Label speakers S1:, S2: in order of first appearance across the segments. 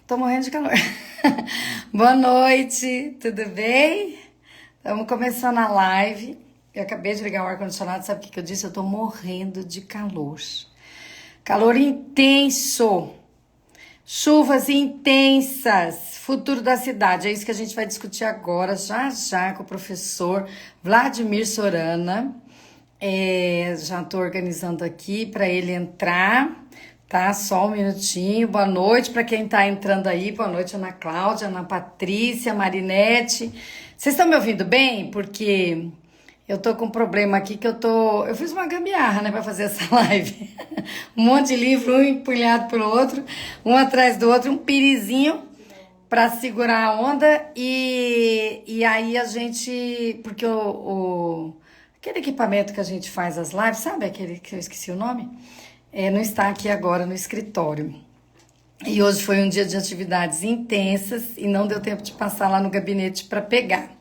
S1: Tô morrendo de calor. Boa noite, tudo bem? Estamos começando a live. Eu acabei de ligar o ar-condicionado, sabe o que eu disse? Eu tô morrendo de calor. Calor intenso, chuvas intensas, futuro da cidade. É isso que a gente vai discutir agora, já já, com o professor Vladimir Sorana. Já estou organizando aqui para ele entrar, tá? Só um minutinho. Boa noite para quem está entrando aí. Boa noite, Ana Cláudia, Ana Patrícia, Marinete. Vocês estão me ouvindo bem? Porque eu tô com um problema aqui que eu fiz uma gambiarra, né, para fazer essa live. Um monte de livro, um empilhado pelo outro, um atrás do outro, um pirizinho para segurar a onda e aí a gente, porque aquele equipamento que a gente faz as lives, sabe aquele que eu esqueci o nome? Não está aqui agora no escritório. E hoje foi um dia de atividades intensas e não deu tempo de passar lá no gabinete para pegar.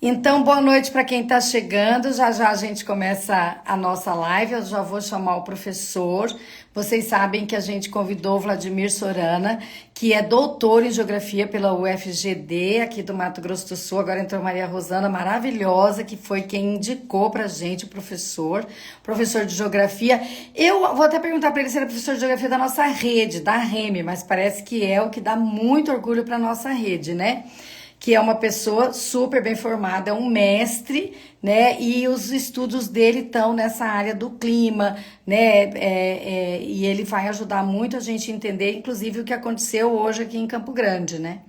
S1: Então, boa noite para quem está chegando. Já já a gente começa a nossa live. Eu já vou chamar o professor. Vocês sabem que a gente convidou o Vladimir Sorana, que é doutor em geografia pela UFGD, aqui do Mato Grosso do Sul. Agora entrou Maria Rosana, maravilhosa, que foi quem indicou para a gente o professor de geografia. Eu vou até perguntar para ele se ele é professor de geografia da nossa rede, da REME, mas parece que é o que dá muito orgulho para a nossa rede, né? Que é uma pessoa super bem formada, é um mestre, né? E os estudos dele estão nessa área do clima, né? E ele vai ajudar muito a gente a entender, inclusive, o que aconteceu hoje aqui em Campo Grande, né?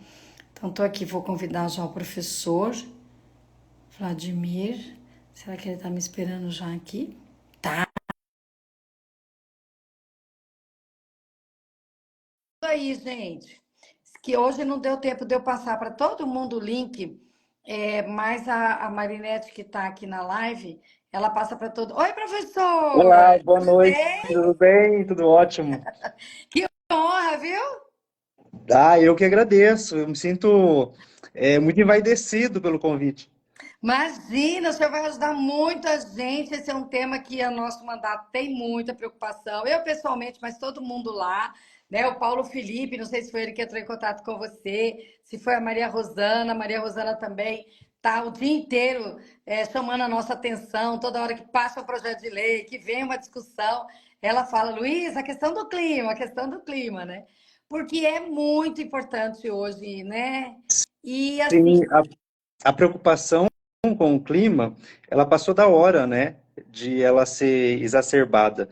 S1: Então, tô aqui, vou convidar já o professor Vladimir. Será que ele tá me esperando já aqui? Tá. Aí, gente, que hoje não deu tempo de eu passar para todo mundo o link, mas a Marinete que está aqui na live, ela passa para todo. Oi,
S2: Olá,
S1: professor!
S2: boa
S1: Tudo
S2: noite,
S1: bem?
S2: tudo bem? Tudo ótimo.
S1: Que honra, viu?
S2: Eu que agradeço, eu me sinto muito envaidecido pelo convite.
S1: Imagina, o senhor vai ajudar muita gente. Esse é um tema que o nosso mandato tem muita preocupação. Eu, pessoalmente, mas todo mundo lá, né? O Paulo Felipe, não sei se foi ele que entrou em contato com você, se foi a Maria Rosana também tá o dia inteiro chamando a nossa atenção, toda hora que passa um projeto de lei, que vem uma discussão, ela fala, Luiz, a questão do clima, né? Porque é muito importante hoje, né? E
S2: Sim,
S1: assim,
S2: a preocupação com o clima, ela passou da hora, né, de ela ser exacerbada,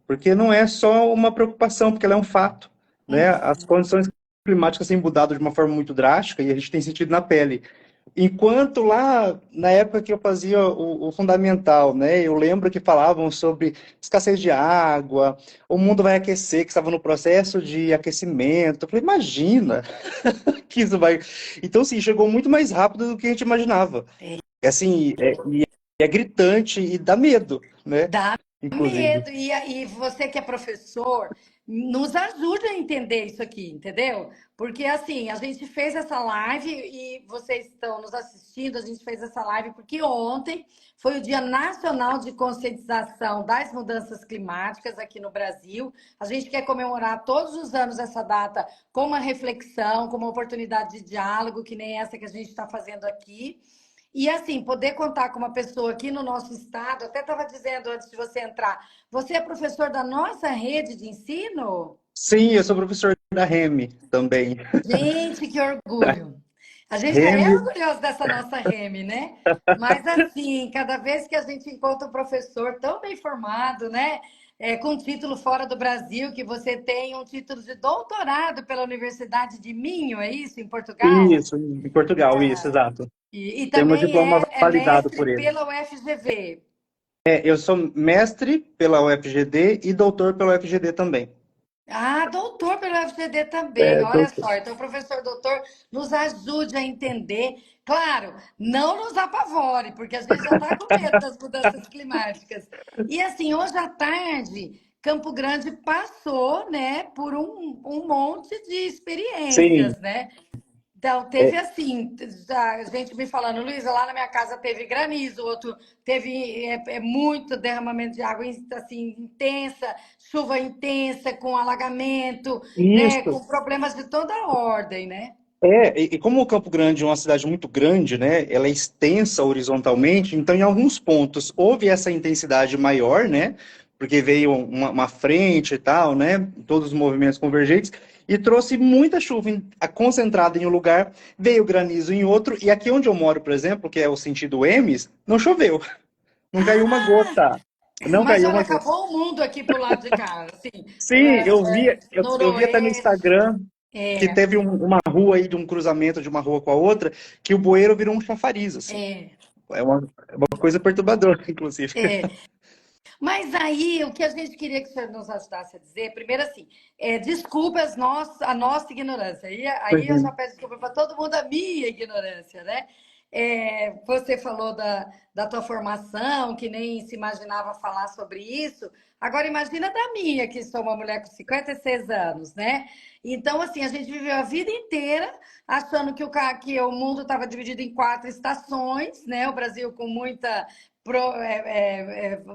S2: porque não é só uma preocupação, porque ela é um fato, né? As condições climáticas têm mudado de uma forma muito drástica e a gente tem sentido na pele. Enquanto lá, na época que eu fazia o fundamental, né, eu lembro que falavam sobre escassez de água, o mundo vai aquecer, que estava no processo de aquecimento. Eu falei, imagina que isso vai. Então, sim, chegou muito mais rápido do que a gente imaginava. É assim, e é gritante e dá medo, né?
S1: dá
S2: Inclusive.
S1: medo. E você que é professor, nos ajude a entender isso aqui, entendeu? Porque assim, a gente fez essa live e vocês estão nos assistindo, a gente fez essa live porque ontem foi o Dia Nacional de Conscientização das Mudanças Climáticas aqui no Brasil. A gente quer comemorar todos os anos essa data com uma reflexão, com uma oportunidade de diálogo, que nem essa que a gente está fazendo aqui. E assim, poder contar com uma pessoa aqui no nosso estado, até estava dizendo antes de você entrar, você é professor da nossa rede de ensino?
S2: Sim, eu sou professor da REME também.
S1: Gente, que orgulho! A gente já é
S2: REME,
S1: orgulhoso dessa nossa Reme, né? Mas assim, cada vez que a gente encontra um professor tão bem formado, né? Com título fora do Brasil, que você tem um título de doutorado pela Universidade de Minho, é isso, em Portugal?
S2: isso, em Portugal, isso, exato.
S1: E
S2: Tem meu
S1: também
S2: diploma
S1: é
S2: validado
S1: mestre
S2: por ele.
S1: pela UFGV.
S2: Eu sou mestre pela UFGD e doutor pela UFGD também.
S1: Ah, doutor pelo FGD também,
S2: É,
S1: olha
S2: doutor.
S1: só. Então, professor doutor, nos ajude a entender. Claro, não nos apavore, porque a gente já está com medo das mudanças climáticas. E assim, hoje à tarde, Campo Grande passou, né, por um monte de
S2: Sim,
S1: experiências, né? Então, teve assim, a gente me falando, Luísa, lá na minha casa teve granizo, outro teve muito derramamento de água assim, intensa, chuva intensa, com alagamento, né,
S2: Isso.
S1: com problemas de toda a ordem, né?
S2: E como o Campo Grande é uma cidade muito grande, né? Ela é extensa horizontalmente, então em alguns pontos houve essa intensidade maior, né? Porque veio uma frente e tal, né? Todos os movimentos convergentes, e trouxe muita chuva concentrada em um lugar, veio granizo em outro, e aqui onde eu moro, por exemplo, que é o sentido Emes, não choveu, não caiu uma gota. Não
S1: Mas
S2: caiu
S1: olha,
S2: uma gota.
S1: acabou o mundo aqui pro lado de cá, assim,
S2: Sim, eu vi até no
S1: noroeste,
S2: Instagram que teve uma rua aí de um cruzamento de uma rua com a outra, que o bueiro virou um chafariz, assim.
S1: é,
S2: É uma coisa perturbadora, inclusive.
S1: é. Mas aí, o que a gente queria que o senhor nos ajudasse a dizer, primeiro assim, desculpa a nossa ignorância. Aí eu já
S2: Uhum.
S1: peço desculpa para todo mundo a minha ignorância, né? Você falou da tua formação, que nem se imaginava falar sobre isso. Agora imagina da minha, que sou uma mulher com 56 anos, né? Então, assim, a gente viveu a vida inteira achando que o mundo estava dividido em 4 estações, né? O Brasil com muita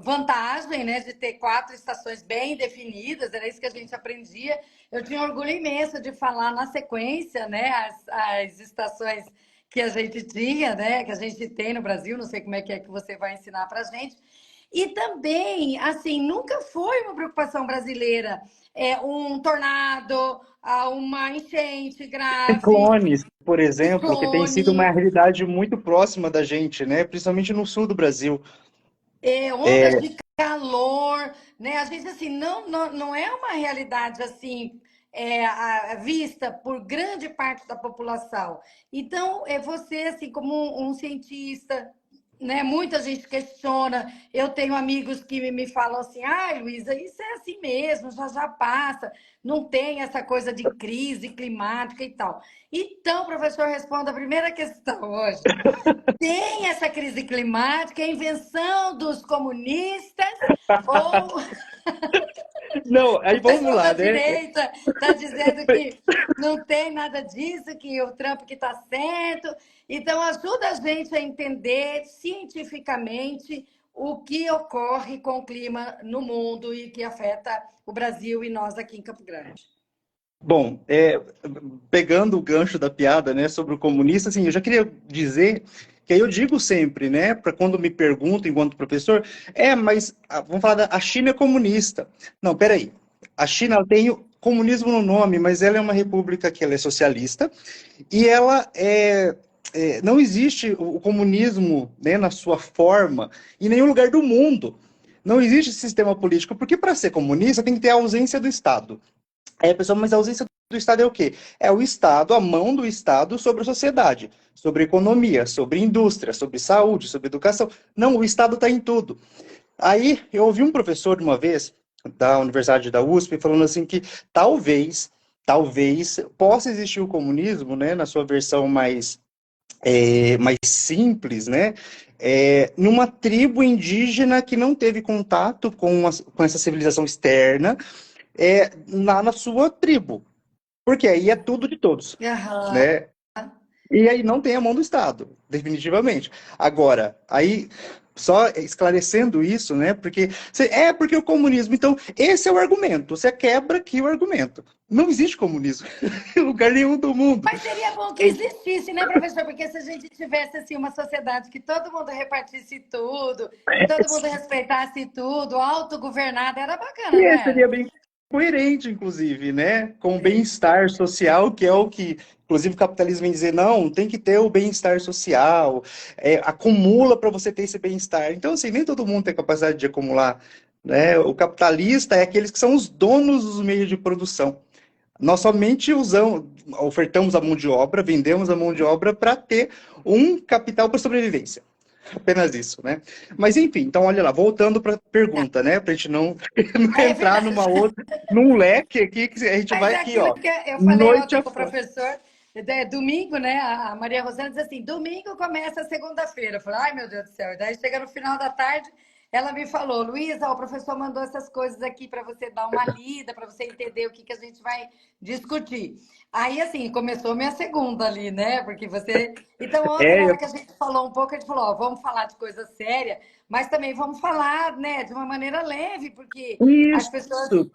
S1: vantagem, né, de ter 4 estações bem definidas, era isso que a gente aprendia. Eu tinha orgulho imenso de falar na sequência, né, as estações que a gente tinha, né, que a gente tem no Brasil, não sei como é que você vai ensinar para a gente. E também, assim, nunca foi uma preocupação brasileira um tornado, uma enchente grave,
S2: Ciclones, por exemplo, que tem sido uma
S1: ciclone,
S2: realidade muito próxima da gente, né? Principalmente no sul do Brasil.
S1: ondas de calor, né? A gente assim não é uma realidade assim vista por grande parte da população. Então, você assim como um cientista, né? Muita gente questiona. Eu tenho amigos que me falam assim: "Ai, Luísa, isso é assim mesmo, já já passa. Não tem essa coisa de crise climática e tal". Então, professor, responda a primeira questão hoje. Tem essa crise climática, é invenção dos comunistas ou
S2: Não,
S1: o
S2: aí vamos
S1: pessoal da
S2: lá, né?
S1: direita está dizendo que não tem nada disso, que o Trump que está certo. Então, ajuda a gente a entender cientificamente o que ocorre com o clima no mundo e que afeta o Brasil e nós aqui em Campo Grande.
S2: Bom, pegando o gancho da piada, né, sobre o comunista, assim, eu já queria dizer que aí eu digo sempre, né, para quando me perguntam enquanto professor, mas vamos falar a China é comunista. Não, peraí. A China ela tem o comunismo no nome, mas ela é uma república que ela é socialista e ela não existe o comunismo, né, na sua forma em nenhum lugar do mundo. Não existe sistema político, porque para ser comunista tem que ter a ausência do Estado. Aí a pessoa, mas a ausência do Estado é o quê? É o Estado, a mão do Estado sobre a sociedade, sobre economia, sobre indústria, sobre saúde, sobre educação. Não, o Estado está em tudo. Aí eu ouvi um professor de uma vez, da Universidade da USP, falando assim que talvez possa existir o comunismo, né, na sua versão mais simples, né, numa tribo indígena que não teve contato com essa civilização externa, na sua tribo. Porque aí é tudo de todos,
S1: Aham.
S2: né? E aí não tem a mão do Estado, definitivamente. Agora, aí só esclarecendo isso, né? Porque o comunismo. Então, esse é o argumento. Você quebra aqui o argumento. Não existe comunismo em lugar nenhum do mundo.
S1: Mas seria bom que existisse, né, professor? Porque se a gente tivesse assim, uma sociedade que todo mundo repartisse tudo, que todo mundo respeitasse tudo, autogovernada, era bacana, não
S2: E
S1: era?
S2: seria bem coerente, inclusive, né? Com o bem-estar social, que é o que, inclusive, o capitalismo vem dizer, não, tem que ter o bem-estar social, acumula para você ter esse bem-estar. Então, assim, nem todo mundo tem capacidade de acumular, né? O capitalista é aqueles que são os donos dos meios de produção. Nós somente ofertamos a mão de obra, vendemos a mão de obra para ter um capital para sobrevivência. Apenas isso, né? Mas enfim, então olha lá, voltando para a
S1: Tá.
S2: pergunta, né? Para a gente não, não
S1: É
S2: entrar
S1: verdade.
S2: num leque aqui que a gente
S1: Mas
S2: vai
S1: é
S2: aqui,
S1: aquilo
S2: ó,
S1: que eu falei
S2: noite
S1: ontem com o
S2: afora.
S1: professor, domingo, né? A Maria Rosana diz assim: domingo começa a segunda-feira. Eu falei, ai meu Deus do céu. E daí chega no final da tarde, ela me falou: Luísa, o professor mandou essas coisas aqui para você dar uma lida, para você entender o que a gente vai discutir. Aí, assim, começou minha segunda ali, né? Porque você. Então, ontem,
S2: É,
S1: na hora que a gente falou um pouco, a gente falou: ó, vamos falar de coisa séria, mas também vamos falar, né, de uma maneira leve, porque as pessoas.
S2: isso,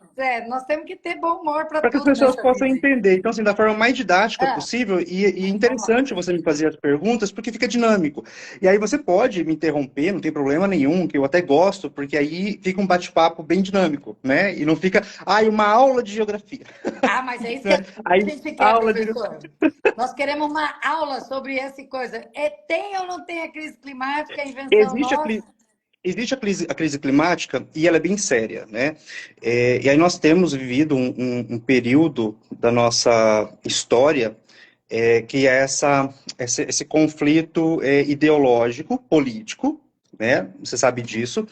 S1: Nós temos que ter bom humor para
S2: para que as
S1: tudo
S2: pessoas
S1: nessa
S2: possam
S1: vida aí.
S2: entender. Então, assim, da forma mais didática
S1: Ah,
S2: possível, e
S1: vamos lá.
S2: interessante você me fazer as perguntas, porque fica dinâmico. E aí você pode me interromper, não tem problema nenhum, que eu até gosto, porque aí fica um bate-papo bem dinâmico, né? E não fica, ai, uma aula de geografia.
S1: Ah, mas é isso que
S2: Né?
S1: a
S2: Aí,
S1: gente quer,
S2: aula de...
S1: professor. Nós queremos uma aula sobre essa coisa. Tem ou não tem a crise climática, a invenção
S2: Existe a,
S1: nossa?
S2: existe a crise climática e ela é bem séria, né? E aí nós temos vivido um período da nossa história que é esse conflito ideológico, político, né? Você sabe disso.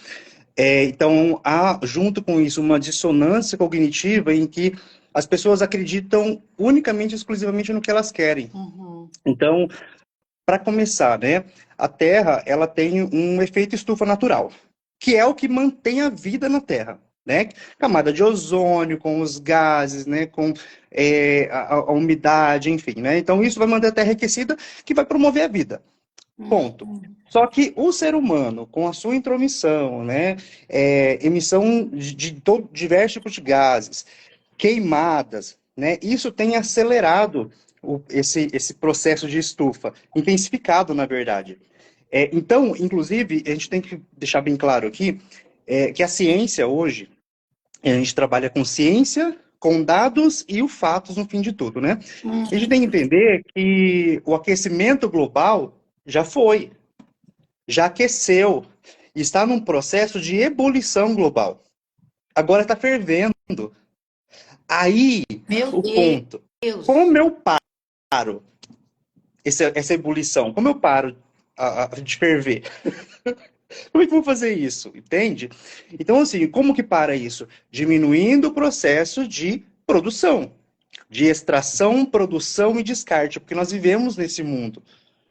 S2: Então, há, junto com isso, uma dissonância cognitiva em que as pessoas acreditam unicamente, exclusivamente no que elas querem.
S1: Uhum.
S2: Então, para começar, né, a Terra, ela tem um efeito estufa natural, que é o que mantém a vida na Terra, né? Camada de ozônio, com os gases, né, com a umidade, enfim, né? Então isso vai manter a Terra aquecida, que vai promover a vida. Ponto. Só que o ser humano, com a sua intromissão, né, emissão de todo, diversos tipos de gases, queimadas, né, isso tem acelerado esse processo de estufa, intensificado, na verdade. Então, inclusive, a gente tem que deixar bem claro aqui que a ciência hoje, a gente trabalha com ciência, com dados e os fatos no fim de tudo, né? A gente tem que entender que o aquecimento global já foi, já aqueceu, e está num processo de ebulição global. Agora está fervendo. Aí,
S1: Meu
S2: o ponto.
S1: Deus.
S2: Como eu paro essa ebulição? Como eu paro de ferver? Como é que eu vou fazer isso? Entende? Então, assim, como que para isso? Diminuindo o processo de produção, de extração, produção e descarte, porque nós vivemos nesse mundo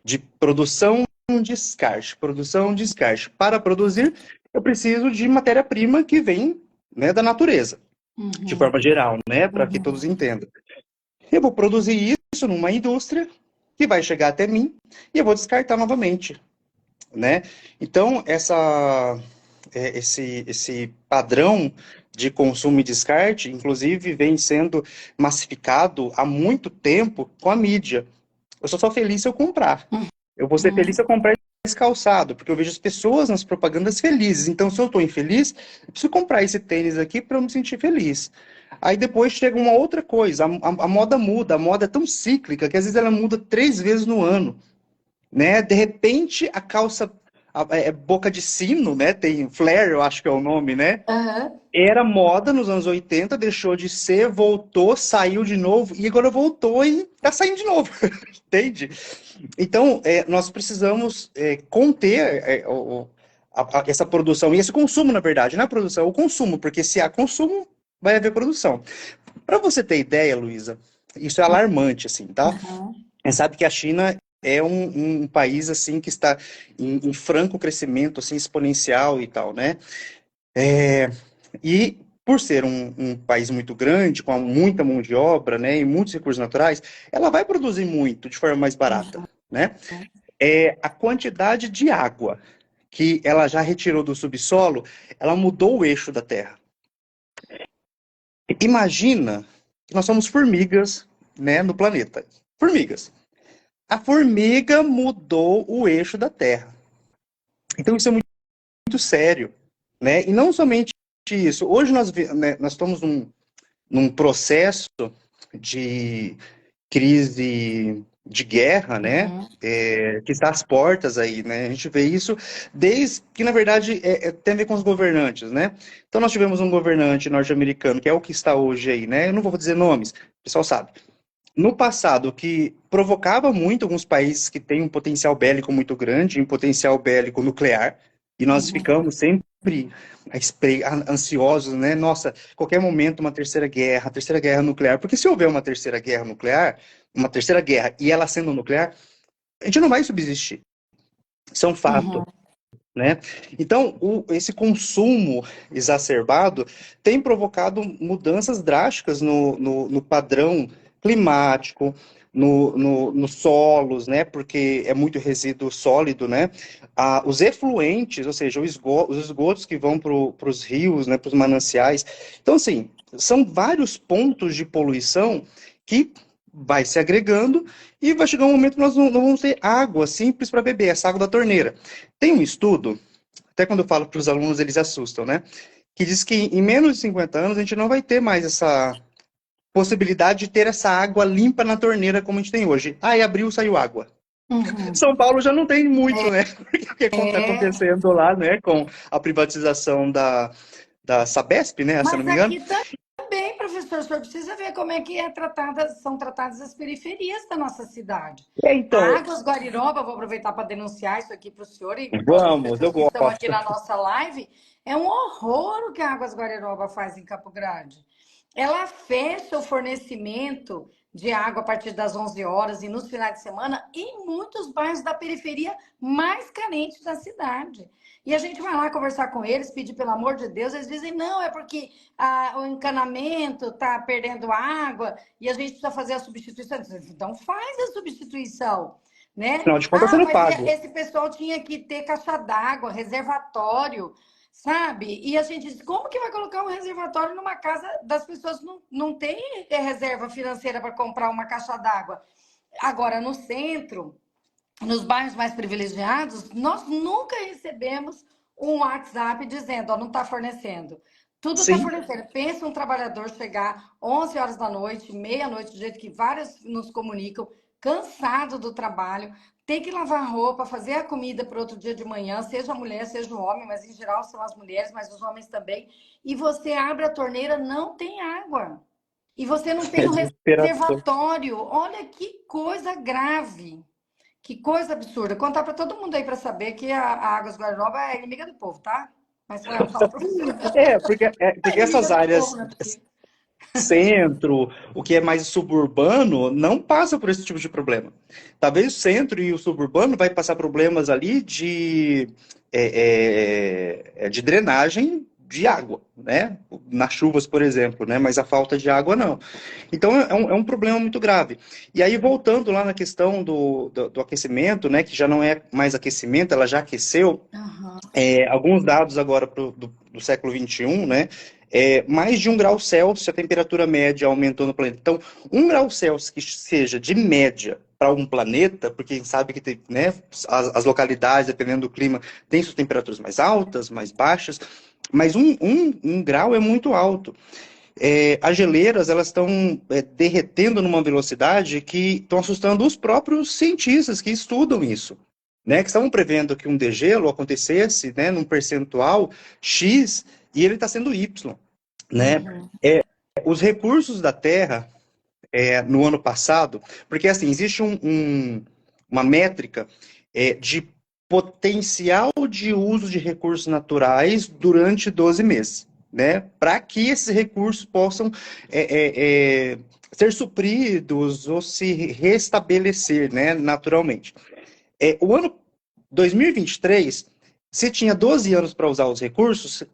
S2: de produção, descarte, produção, descarte. Para produzir, eu preciso de matéria-prima que vem, né, da natureza, de
S1: Uhum,
S2: forma geral, né, para que
S1: uhum,
S2: todos entendam. Eu vou produzir isso numa indústria que vai chegar até mim e eu vou descartar novamente, né? Então, esse padrão de consumo e descarte, inclusive, vem sendo massificado há muito tempo com a mídia. Eu só sou feliz se eu comprar. Eu vou ser feliz se eu comprar esse calçado, porque eu vejo as pessoas nas propagandas felizes. Então, se eu estou infeliz, eu preciso comprar esse tênis aqui para eu me sentir feliz. Aí depois chega uma outra coisa, a moda muda, a moda é tão cíclica que às vezes ela muda 3 vezes no ano, né? De repente a calça é boca de sino, né? Tem flare, eu acho que é o nome, né?
S1: aham,
S2: Era moda nos anos 80, deixou de ser, voltou, saiu de novo e agora voltou e tá saindo de novo, entende? Então, nós precisamos conter essa produção e esse consumo, na verdade, não é a produção, é o consumo, porque se há consumo, vai haver produção. Para você ter ideia, Luísa, isso é alarmante, assim, tá?
S1: aham.
S2: A gente sabe que a China é um país, assim, que está em franco crescimento, assim, exponencial e tal, né? E por ser um país muito grande, com muita mão de obra, né, e muitos recursos naturais, ela vai produzir muito de forma mais barata, né? A quantidade de água que ela já retirou do subsolo, ela mudou o eixo da Terra. Imagina que nós somos formigas, né, no planeta. Formigas. A formiga mudou o eixo da Terra. Então isso é muito sério, né? E não somente isso. Hoje nós estamos num processo de crise de guerra, né?
S1: Uhum.
S2: Que está às portas aí, né? A gente vê isso desde que, na verdade, tem a ver com os governantes, né? Então, nós tivemos um governante norte-americano, que é o que está hoje aí, né? Eu não vou dizer nomes, o pessoal sabe. No passado, que provocava muito alguns países que têm um potencial bélico muito grande, um potencial bélico nuclear, e nós ficamos sempre ansiosos, né? Nossa, qualquer momento uma terceira guerra nuclear, porque se houver uma terceira guerra nuclear, uma terceira guerra e ela sendo nuclear, a gente não vai subsistir. Isso é um fato,
S1: Uhum.
S2: né? Então, esse consumo exacerbado tem provocado mudanças drásticas no padrão climático, nos solos, né? Porque é muito resíduo sólido, né? Os efluentes, ou seja, os esgotos que vão para os rios, né? Para os mananciais. Então, assim, são vários pontos de poluição que vai se agregando e vai chegar um momento que nós não vamos ter água simples para beber, essa água da torneira. Tem um estudo, até quando eu falo para os alunos, eles assustam, né? Que diz que em menos de 50 anos a gente não vai ter mais essa possibilidade de ter essa água limpa na torneira como a gente tem hoje. Aí abriu, saiu água.
S1: Uhum.
S2: São Paulo já não tem muito, né? O que está
S1: É,
S2: acontecendo lá, né? Com a privatização da Sabesp, né? Se eu não
S1: mas
S2: me engano.
S1: aqui também, professor, o senhor precisa ver como é que são tratadas as periferias da nossa cidade. A
S2: Então,
S1: Águas Guariroba, vou aproveitar para denunciar isso aqui para o senhor e para outras
S2: vamos, eu
S1: pessoas que estão aqui
S2: gosto.
S1: na nossa live. É um horror o que a Águas Guariroba faz em Campo Grande. Ela fecha o fornecimento de água a partir das 11 horas e nos finais de semana em muitos bairros da periferia mais carentes da cidade. E a gente vai lá conversar com eles, pedir pelo amor de Deus, eles dizem, não, é porque o encanamento está perdendo água e a gente precisa fazer a substituição. Então faz a substituição, né?
S2: Afinal de contas,
S1: Ah,
S2: sendo
S1: mas
S2: pago.
S1: esse pessoal tinha que ter caixa d'água, reservatório, sabe? E a gente diz, como que vai colocar um reservatório numa casa das pessoas que não tem reserva financeira para comprar uma caixa d'água? Agora, no centro, nos bairros mais privilegiados, nós nunca recebemos um WhatsApp dizendo, ó, não está fornecendo. Tudo está
S2: Sim,
S1: fornecendo. Pensa um trabalhador chegar 11 horas da noite, meia-noite, do jeito que vários nos comunicam, cansado do trabalho, tem que lavar roupa, fazer a comida para outro dia de manhã, seja a mulher, seja o homem, mas em geral são as mulheres, mas os homens também. E você abre a torneira, não tem água. E você não tem
S2: é
S1: o
S2: desesperador.
S1: reservatório. Olha que coisa grave. Que coisa absurda. Contar para todo mundo aí para saber que a Águas Guariroba é inimiga do povo, tá? Mas fala, professor. É
S2: Porque
S1: inimiga
S2: essas
S1: do povo,
S2: áreas
S1: não é possível.
S2: centro, o que é mais suburbano, não passa por esse tipo de problema. Talvez o centro e o suburbano vai passar problemas ali de drenagem de água, né? Nas chuvas, por exemplo, né? Mas a falta de água não. Então é um problema muito grave. E aí, voltando lá na questão do aquecimento, né? Que já não é mais aquecimento, ela já aqueceu.
S1: Aham.
S2: Alguns dados agora do século XXI, né? Mais de 1 grau Celsius a temperatura média aumentou no planeta. Então, 1 grau Celsius que seja de média para um planeta, porque a gente sabe que tem, né, as localidades, dependendo do clima, tem suas temperaturas mais altas, mais baixas, mas um grau é muito alto. As geleiras elas estão derretendo numa velocidade que estão assustando os próprios cientistas que estudam isso, né? Que estavam prevendo que um degelo acontecesse, né, num percentual X e ele está sendo Y, né?
S1: Uhum.
S2: Os recursos da Terra no ano passado, porque assim existe uma métrica de potencial de uso de recursos naturais durante 12 meses, né? Para que esses recursos possam ser supridos ou se restabelecer, né, naturalmente. O ano 2023, se tinha 12 anos para usar os recursos,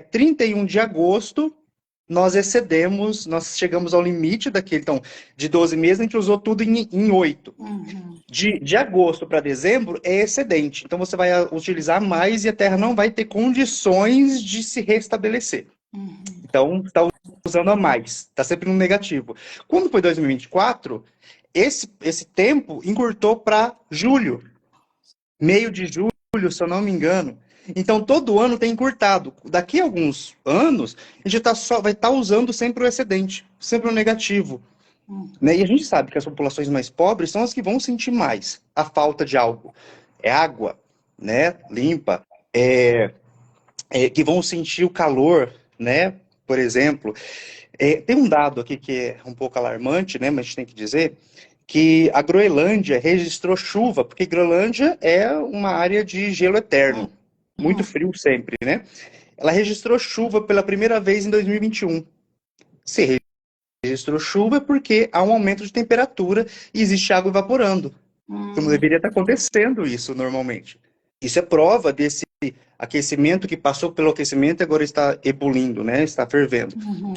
S2: 31 de agosto nós chegamos ao limite daquele, então, de 12 meses, a gente usou tudo em 8.
S1: Uhum.
S2: De agosto para dezembro é excedente, então você vai utilizar mais e a Terra não vai ter condições de se restabelecer.
S1: Uhum.
S2: Então, está usando a mais, está sempre no negativo. Quando foi 2024, esse tempo encurtou para julho, meio de julho, se eu não me engano. Então, todo ano tem encurtado. Daqui a alguns anos, a gente vai estar usando sempre o excedente, sempre o negativo. Né? E a gente sabe que as populações mais pobres são as que vão sentir mais a falta de algo. É água, né? Limpa, que vão sentir o calor, né? Por exemplo. Tem um dado aqui que é um pouco alarmante, né? Mas a gente tem que dizer que a Groenlândia registrou chuva, porque Groenlândia é uma área de gelo eterno, muito
S1: Uhum.
S2: frio sempre, né? Ela registrou chuva pela primeira vez em 2021. Se registrou chuva é porque há um aumento de temperatura e existe água evaporando. Como
S1: Uhum.
S2: deveria estar acontecendo isso normalmente. Isso é prova desse aquecimento que passou pelo aquecimento e agora está ebulindo, né? Está fervendo.
S1: Uhum.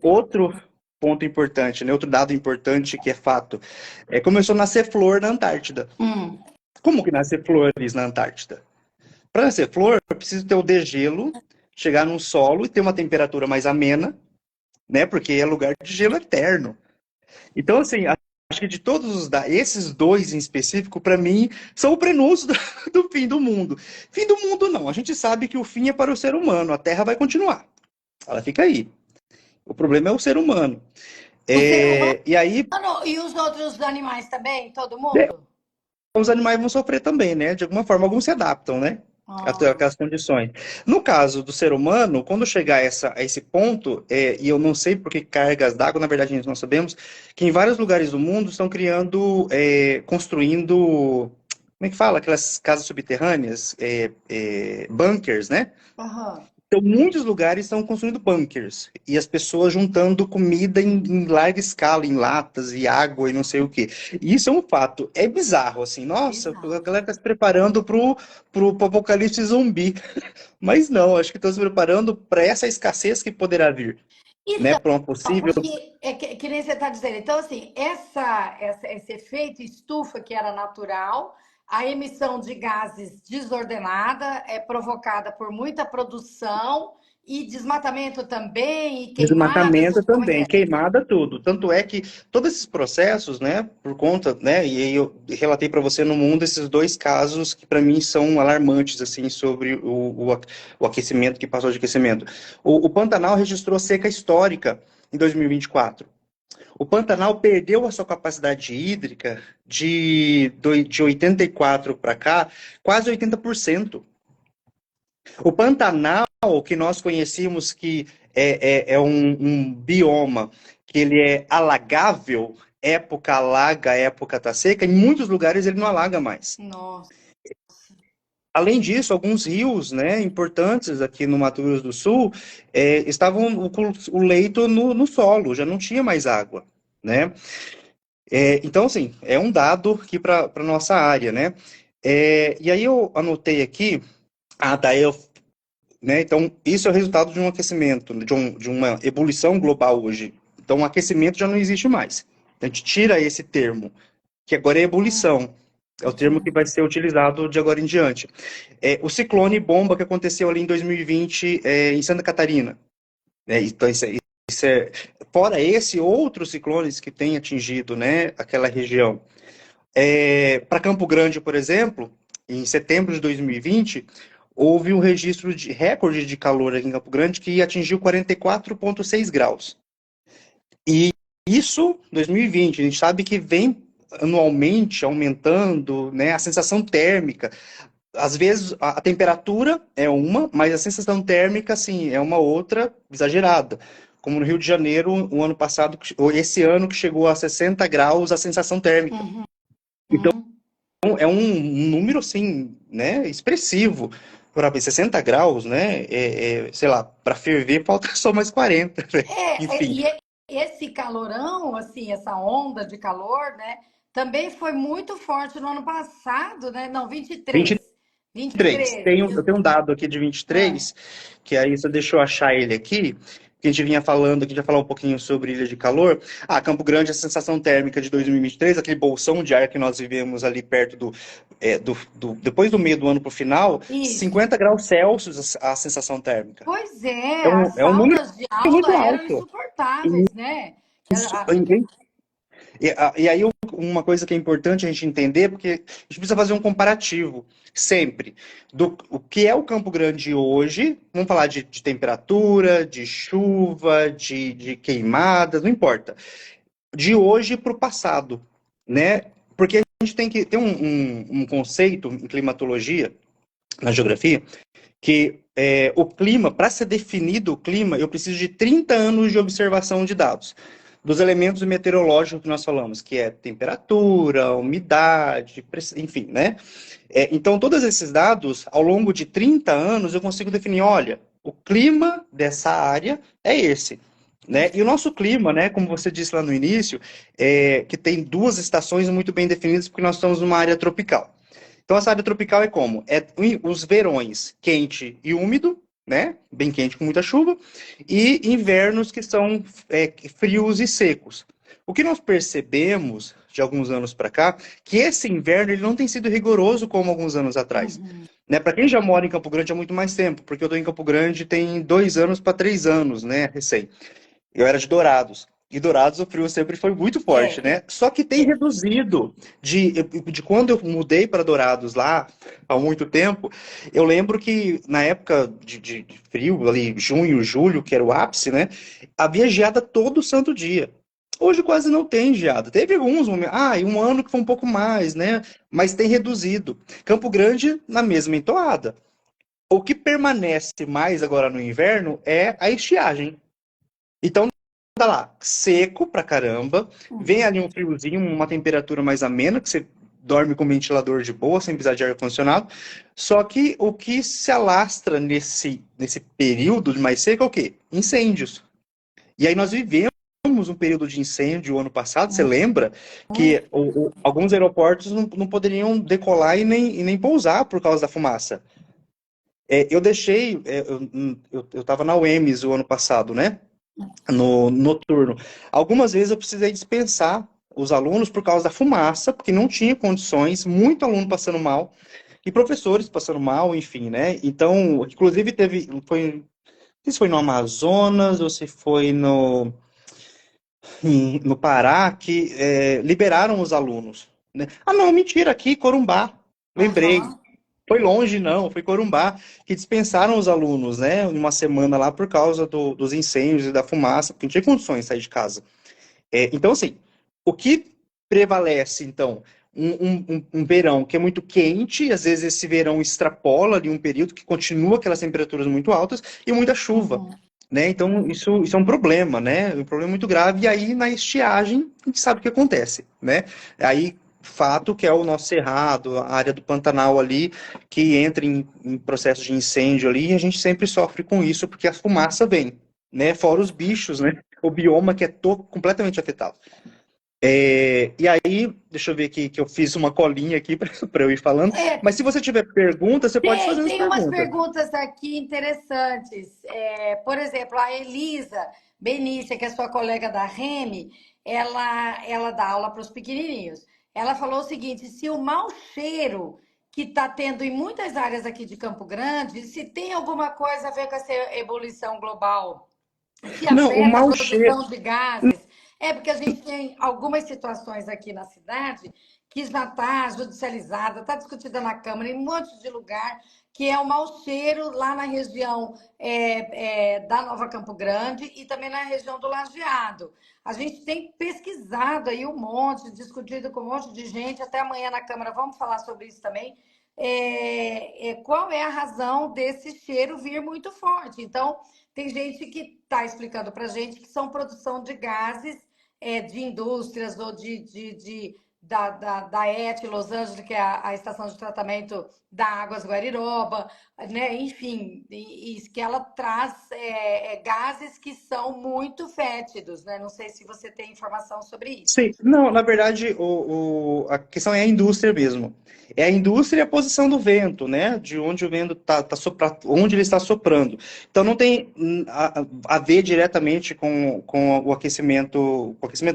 S2: Outro ponto importante, né? Outro dado importante que é fato. Começou a nascer flor na Antártida.
S1: Hum.
S2: Como que nascer flores na Antártida? Para nascer flor, eu preciso ter o degelo, chegar num solo e ter uma temperatura mais amena, né? Porque é lugar de gelo eterno. Então, assim, acho que de todos esses dois em específico, para mim, são o prenúncio do fim do mundo. Fim do mundo não, a gente sabe que o fim é para o ser humano, a Terra vai continuar. Ela fica aí. O problema é o ser humano.
S1: O ser humano
S2: E aí,
S1: e os outros animais também? Todo mundo?
S2: os animais vão sofrer também, né? De alguma forma, alguns se adaptam, né?
S1: Ah,
S2: Aquelas condições. No caso do ser humano, quando chegar a esse ponto, e eu não sei porque cargas d'água, na verdade nós sabemos que em vários lugares do mundo estão criando, construindo, como é que fala? Aquelas casas subterrâneas, bunkers, né?
S1: aham.
S2: Então, muitos lugares estão construindo bunkers e as pessoas juntando comida em larga escala, em latas e água e não sei o quê. E isso é um fato. É bizarro, assim. Nossa, a
S1: Bizarro.
S2: galera está se preparando pro apocalipse zumbi. Mas não, acho que estão se preparando para essa escassez que poderá vir, né?
S1: Então,
S2: Para uma possível.
S1: porque é que nem você está dizendo. Então, assim, esse efeito estufa que era natural, a emissão de gases desordenada é provocada por muita produção e desmatamento também, e queimadas.
S2: Desmatamento
S1: Como é que
S2: também,
S1: é?
S2: queimada, tudo. Tanto é que todos esses processos, né, por conta, né, e aí eu relatei para você no mundo esses dois casos que para mim são alarmantes, assim, sobre o aquecimento, que passou de aquecimento. O Pantanal registrou seca histórica em 2024. O Pantanal perdeu a sua capacidade hídrica de 84 para cá, quase 80%. O Pantanal, que nós conhecíamos que é um bioma que ele é alagável, época alaga, época tá seca, em muitos lugares ele não alaga mais.
S1: Nossa.
S2: Além disso, alguns rios, né, importantes aqui no Mato Grosso do Sul, estavam com o leito no solo, já não tinha mais água, né? Então, assim, é um dado aqui para a nossa área, né? E aí eu anotei aqui, daí eu, né? Então, isso é o resultado de um aquecimento, de uma ebulição global hoje. Então, o aquecimento já não existe mais. A gente tira esse termo, que agora é ebulição. É o termo que vai ser utilizado de agora em diante. O ciclone bomba que aconteceu ali em 2020 em Santa Catarina. Então, fora esse, outros ciclones que têm atingido, né, aquela região. Para Campo Grande, por exemplo, em setembro de 2020, houve um registro de recorde de calor aqui em Campo Grande que atingiu 44,6 graus. E isso, 2020, a gente sabe que vem anualmente aumentando, né, a sensação térmica. Às vezes a temperatura é uma, mas a sensação térmica, assim, é uma outra exagerada. Como no Rio de Janeiro, o ano passado, ou esse ano que chegou a 60 graus a sensação térmica.
S1: Uhum,
S2: Então,
S1: uhum.
S2: é um número, assim, né, expressivo. Para 60 graus, né, sei lá, para ferver falta só mais 40, né? Enfim,
S1: Esse calorão, assim, essa onda de calor, né, também foi muito forte no ano passado, né? Não, 23.
S2: 23.
S1: 23.
S2: Eu tenho um dado aqui de
S1: Ah,
S2: 23, que aí você deixou eu achar ele aqui, que a gente vinha falando, que a gente vai falar um pouquinho sobre Ilha de Calor. Campo Grande, a sensação térmica de 2023, aquele bolsão de ar que nós vivemos ali perto depois do meio do ano para o final,
S1: isso.
S2: 50 graus Celsius a sensação térmica.
S1: Pois é,
S2: É
S1: as
S2: um número
S1: salas de aula
S2: muito
S1: eram
S2: alto.
S1: insuportáveis, né?
S2: Isso, e aí, uma coisa que é importante a gente entender, porque a gente precisa fazer um comparativo, sempre, do o que é o Campo Grande hoje, vamos falar de temperatura, de chuva, de queimadas, não importa, de hoje para o passado, né? Porque a gente tem que ter um conceito em climatologia, na geografia, que o clima, para ser definido o clima, eu preciso de 30 anos de observação de dados dos elementos meteorológicos que nós falamos, que é temperatura, umidade, enfim, né? Então, todos esses dados, ao longo de 30 anos, eu consigo definir, olha, o clima dessa área é esse. Né? E o nosso clima, né, como você disse lá no início, que tem duas estações muito bem definidas, porque nós estamos numa área tropical. Então, essa área tropical é como? Os verões quente e úmido, né? Bem quente com muita chuva, e invernos que são frios e secos. O que nós percebemos de alguns anos para cá, que esse inverno ele não tem sido rigoroso como alguns anos atrás.
S1: Uhum.
S2: Né? Para quem já mora em Campo Grande há muito mais tempo, porque eu estou em Campo Grande tem 2 anos para 3 anos, né? Recém. Eu era de Dourados. E Dourados o frio sempre foi muito forte,
S1: É,
S2: né? Só que tem reduzido de quando eu mudei para Dourados lá há muito tempo. Eu lembro que na época de frio, ali junho, julho, que era o ápice, né? Havia geada todo santo dia. Hoje quase não tem geada. Teve alguns momentos, e um ano que foi um pouco mais, né? Mas tem reduzido. Campo Grande na mesma entoada. O que permanece mais agora no inverno é a estiagem. Então tá lá, seco pra caramba, vem
S1: uhum.
S2: ali um friozinho, uma temperatura mais amena, que você dorme com ventilador de boa, sem precisar de ar-condicionado. Só que o que se alastra nesse período de mais seco é o quê? Incêndios. E aí nós vivemos um período de incêndio ano passado, você lembra? Que alguns aeroportos não poderiam decolar e nem pousar por causa da fumaça. Eu deixei, eu estava na UEMS o ano passado, né? No noturno. Algumas vezes eu precisei dispensar os alunos por causa da fumaça, porque não tinha condições, muito aluno passando mal, e professores passando mal, enfim, né? Então, inclusive não sei se foi no Amazonas ou se foi no Pará, que liberaram os alunos, né? Ah, não, mentira, aqui, Corumbá, lembrei.
S1: Aham.
S2: Foi longe, não, foi Corumbá, que dispensaram os alunos, né, em uma semana lá por causa dos incêndios e da fumaça, porque não tinha condições de sair de casa. Então, assim, o que prevalece, então? Um verão que é muito quente, às vezes esse verão extrapola ali um período que continua aquelas temperaturas muito altas e muita chuva,
S1: Uhum.
S2: né? Então, isso é um problema, né? Um problema muito grave. E aí, na estiagem, a gente sabe o que acontece, né? Aí, fato que é o nosso cerrado, a área do Pantanal ali, que entra em processo de incêndio ali, e a gente sempre sofre com isso, porque a fumaça vem, né? Fora os bichos, né? O bioma que é completamente afetado. E aí, deixa eu ver aqui que eu fiz uma colinha aqui para eu ir falando.
S1: É,
S2: Mas se você tiver pergunta, você pode fazer as
S1: tem umas
S2: perguntas.
S1: perguntas aqui interessantes. Por exemplo, a Elisa Benícia, que é sua colega da Reme, ela dá aula para os pequenininhos. Ela falou o seguinte: se o mau cheiro que está tendo em muitas áreas aqui de Campo Grande, se tem alguma coisa a ver com essa ebulição global que
S2: Não, o
S1: afeta a
S2: mau cheiro.
S1: produção de gases. É porque a gente tem algumas situações aqui na cidade que já está judicializada, está discutida na Câmara, em um monte de lugar, que é o mau cheiro lá na região da Nova Campo Grande e também na região do Lajeado. A gente tem pesquisado aí um monte, discutido com um monte de gente, até amanhã na Câmara vamos falar sobre isso também. Qual é a razão desse cheiro vir muito forte? Então, tem gente que está explicando para a gente que são produção de gases de indústrias ou da ET Los Angeles, que é a estação de tratamento da Águas Guariroba, né? Enfim, e que ela traz gases que são muito fétidos, né? Não sei se você tem informação sobre isso.
S2: Sim, não, na verdade, a questão é a indústria mesmo. É a indústria e a posição do vento, né? De onde o vento onde ele está soprando. Então não tem a ver diretamente com o aquecimento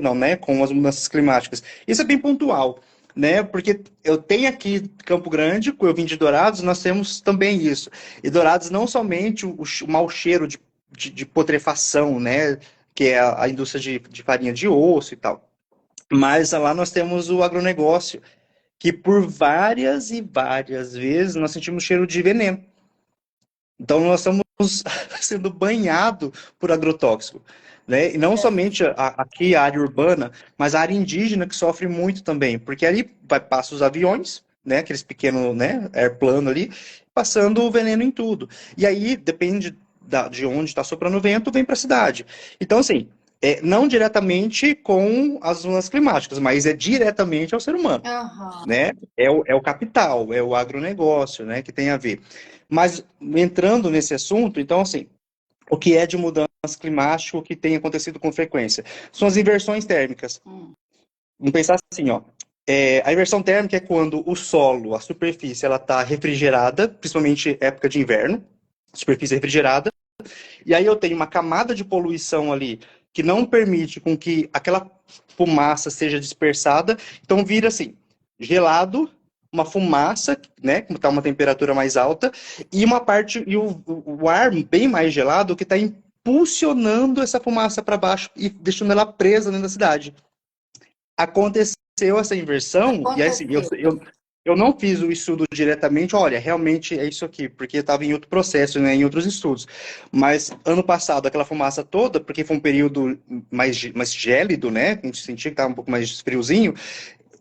S2: não, né? Com as mudanças climáticas. Isso é bem pontual, né? Porque eu tenho aqui Campo Grande, eu vim de Dourados, nós temos também isso. E Dourados não somente o mau cheiro de putrefação, né? Que é a indústria de farinha de osso e tal. Mas lá nós temos o agronegócio, que por várias e várias vezes nós sentimos cheiro de veneno. Então nós estamos sendo banhados por agrotóxico. Né? E não somente aqui a área urbana, mas a área indígena que sofre muito também, porque ali passa os aviões, né, aqueles pequenos, né, airplano ali, passando o veneno em tudo. E aí, depende de onde está soprando o vento, vem para a cidade. Então, assim, não diretamente com as zonas climáticas, mas é diretamente ao ser humano,
S1: Aham.
S2: né? É o capital, é o agronegócio, né, que tem a ver. Mas entrando nesse assunto, então, assim, o que é de mudança climática, o que tem acontecido com frequência? São as inversões térmicas. Vamos pensar assim, ó. A inversão térmica é quando o solo, a superfície, ela está refrigerada, principalmente época de inverno, superfície refrigerada, e aí eu tenho uma camada de poluição ali que não permite com que aquela fumaça seja dispersada, então vira assim, gelado, uma fumaça, né, como está uma temperatura mais alta, e uma parte, e o ar bem mais gelado que está impulsionando essa fumaça para baixo e deixando ela presa dentro da cidade. Aconteceu essa inversão, e aí assim,
S1: Aconteceu.
S2: eu não fiz o estudo diretamente, olha, realmente é isso aqui, porque estava em outro processo, né, em outros estudos. Mas ano passado, aquela fumaça toda, porque foi um período mais gélido, né, a gente sentia que estava um pouco mais friozinho,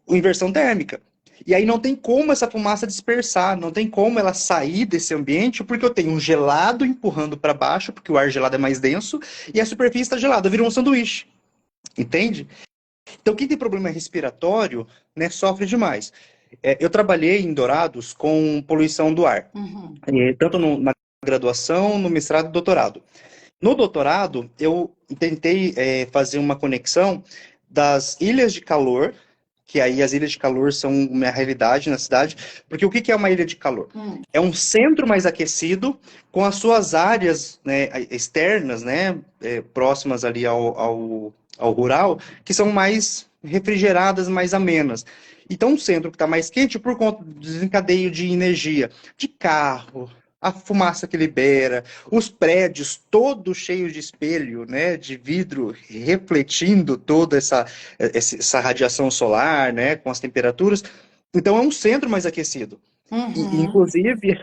S2: inversão térmica. E aí não tem como essa fumaça dispersar, não tem como ela sair desse ambiente, porque eu tenho um gelado empurrando para baixo, porque o ar gelado é mais denso, e a superfície está gelada, vira um sanduíche, entende? Então, quem tem problema respiratório, né, sofre demais. Eu trabalhei em Dourados com poluição do ar,
S1: Uhum.
S2: tanto na graduação, no mestrado e doutorado. No doutorado, eu tentei fazer uma conexão das ilhas de calor, que aí as ilhas de calor são uma realidade na cidade, porque o que é uma ilha de calor? É um centro mais aquecido, com as suas áreas, né, externas, né, próximas ali ao rural, que são mais refrigeradas, mais amenas. Então, um centro que está mais quente por conta do desencadeio de energia, de carro, a fumaça que libera, os prédios todos cheios de espelho, né, de vidro refletindo toda essa radiação solar, né, com as temperaturas. Então, é um centro mais aquecido. E,
S1: Uhum.
S2: inclusive,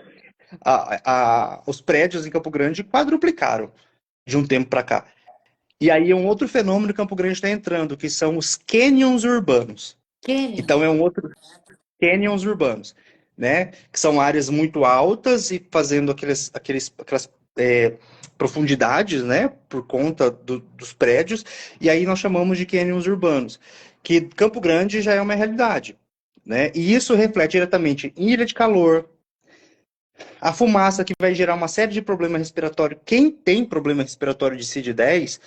S2: os prédios em Campo Grande quadruplicaram de um tempo para cá. E aí é um outro fenômeno que Campo Grande está entrando, que são os canyons urbanos.
S1: Cânions.
S2: Então é um outro canyons urbanos, né? Que são áreas muito altas e fazendo aquelas profundidades, né? Por conta dos prédios. E aí nós chamamos de canyons urbanos, que Campo Grande já é uma realidade, né? E isso reflete diretamente em ilha de calor, a fumaça que vai gerar uma série de problemas respiratórios. Quem tem problema respiratório de CID-10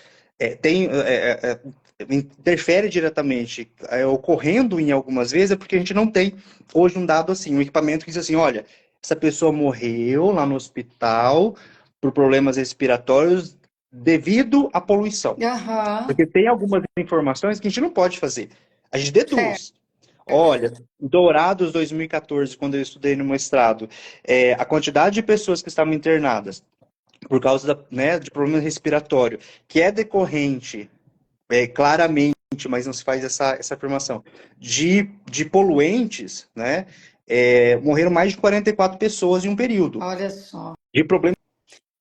S2: interfere diretamente, ocorrendo em algumas vezes, é porque a gente não tem hoje um dado assim, um equipamento que diz assim, olha, essa pessoa morreu lá no hospital por problemas respiratórios devido à poluição.
S1: Aham.
S2: Porque tem algumas informações que a gente não pode fazer. A gente
S1: Certo.
S2: deduz. Olha, Dourados 2014, quando eu estudei no mestrado, a quantidade de pessoas que estavam internadas por causa né, de problema respiratório, que é decorrente, claramente, mas não se faz essa afirmação, de poluentes, né, morreram mais de 44 pessoas em um período
S1: Olha só.
S2: de problema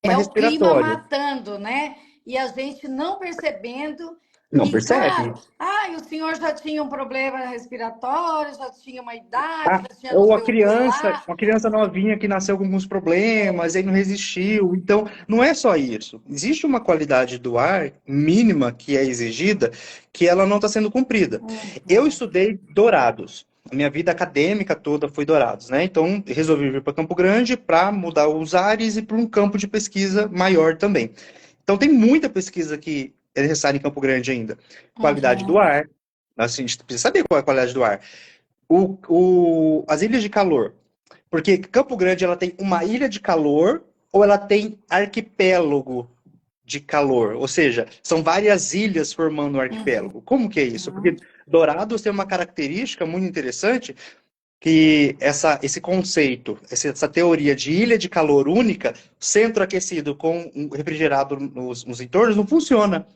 S1: É o clima
S2: respiratório.
S1: matando, né? E a gente não percebendo.
S2: Não
S1: E, claro,
S2: percebe?
S1: o senhor já tinha um problema respiratório, já tinha uma idade,
S2: Ah,
S1: já tinha não
S2: ou
S1: sei o que lá.
S2: uma criança novinha que nasceu com alguns problemas, aí não resistiu. Então, não é só isso. Existe uma qualidade do ar mínima que é exigida, que ela não está sendo cumprida. Eu
S1: Uhum.
S2: estudei Dourados. A minha vida acadêmica toda foi Dourados, né? Então, resolvi vir para Campo Grande para mudar os ares e para um campo de pesquisa maior também. Então, tem muita pesquisa que é necessária em Campo Grande ainda. Qualidade do
S1: Uhum.
S2: ar. Assim, a gente precisa saber qual é a qualidade do ar. As ilhas de calor. Porque Campo Grande ela tem uma ilha de calor ou ela tem arquipélago de calor? Ou seja, são várias ilhas formando um arquipélago. Como que é isso? Porque Dourados tem uma característica muito interessante que esse conceito, essa teoria de ilha de calor única, centro aquecido com um refrigerado nos entornos, não funciona.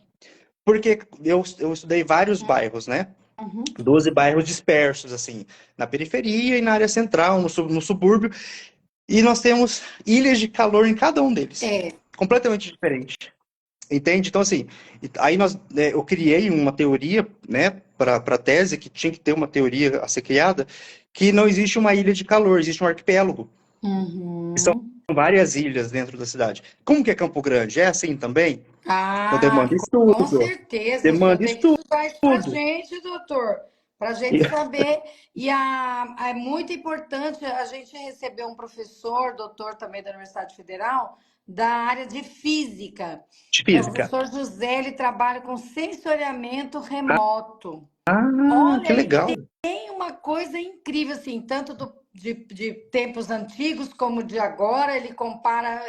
S2: Porque eu estudei vários bairros, né?
S1: Uhum.
S2: 12 bairros dispersos, assim, na periferia e na área central, no subúrbio, e nós temos ilhas de calor em cada um deles,
S1: É.
S2: completamente diferente, entende? Então, assim, aí eu criei uma teoria, né, para a tese, que tinha que ter uma teoria a ser criada, que não existe uma ilha de calor, existe um arquipélago, são
S1: Uhum.
S2: várias ilhas dentro da cidade. Como que é Campo Grande? É assim também? Então,
S1: Ah,
S2: demanda
S1: com
S2: estudo,
S1: certeza. O senhor
S2: demanda
S1: tem que estudar isso pra
S2: estudo.
S1: gente, doutor, para a gente
S2: E,
S1: saber. E é muito importante a gente receber um professor, doutor também da Universidade Federal, da área de física,
S2: de
S1: que é o
S2: física.
S1: professor José, ele trabalha com sensoriamento remoto.
S2: Ah,
S1: Olha,
S2: que
S1: ele
S2: legal.
S1: tem uma coisa incrível, assim, tanto de tempos antigos como de agora, ele compara.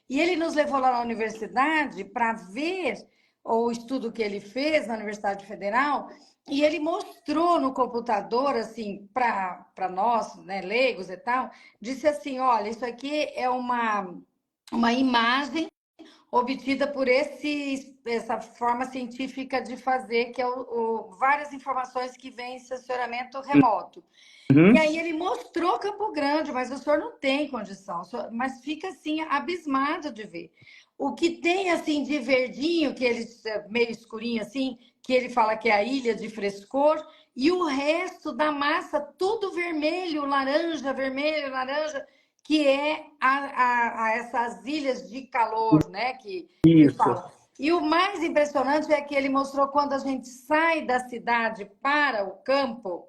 S1: E ele nos levou lá na universidade para ver o estudo que ele fez na Universidade Federal, e ele mostrou no computador, assim, para nós, né, leigos e tal, disse assim: olha, isso aqui é uma imagem obtida por essa forma científica de fazer, que é várias informações que vêm em sensoriamento remoto. E
S2: Uhum.
S1: aí ele mostrou Campo Grande, mas o senhor não tem condição, mas fica assim abismado de ver. O que tem assim de verdinho, que ele meio escurinho assim, que ele fala que é a ilha de frescor, e o resto da massa tudo vermelho, laranja, que é essas ilhas de calor, né? Que
S2: Isso.
S1: fala. E o mais impressionante é que ele mostrou quando a gente sai da cidade para o campo,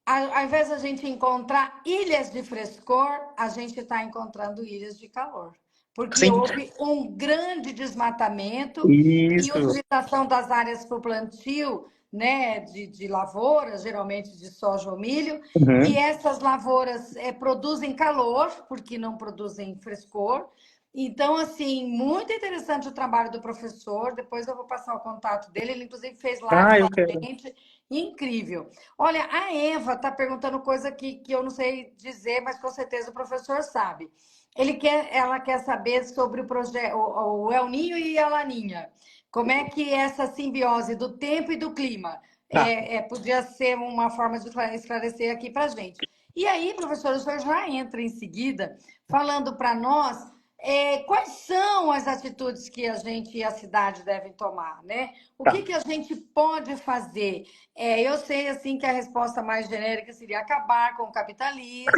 S1: ao invés da gente encontrar ilhas de frescor, a gente está encontrando ilhas de calor. Porque
S2: Sim.
S1: houve um grande desmatamento e
S2: Isso.
S1: utilização das áreas para o plantio, né, de lavouras, geralmente de soja ou milho, e
S2: Uhum.
S1: essas lavouras produzem calor, porque não produzem frescor. Então, assim, muito interessante o trabalho do professor. Depois eu vou passar o contato dele. Ele, inclusive, fez live
S2: Ah,
S1: com
S2: eu
S1: a
S2: quero.
S1: gente. Incrível. Olha, a Eva está perguntando coisa que eu não sei dizer, mas com certeza o professor sabe. Ela quer saber sobre o projeto, o El Ninho e a Laninha. Como é que é essa simbiose do tempo e do clima?
S2: Tá.
S1: Podia ser uma forma de esclarecer aqui para a gente. E aí, professor, o senhor já entra em seguida falando para nós quais são as atitudes que a gente e a cidade devem tomar, né? O
S2: Tá.
S1: que a gente pode fazer? Eu sei assim que a resposta mais genérica seria acabar com o capitalismo.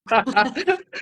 S2: A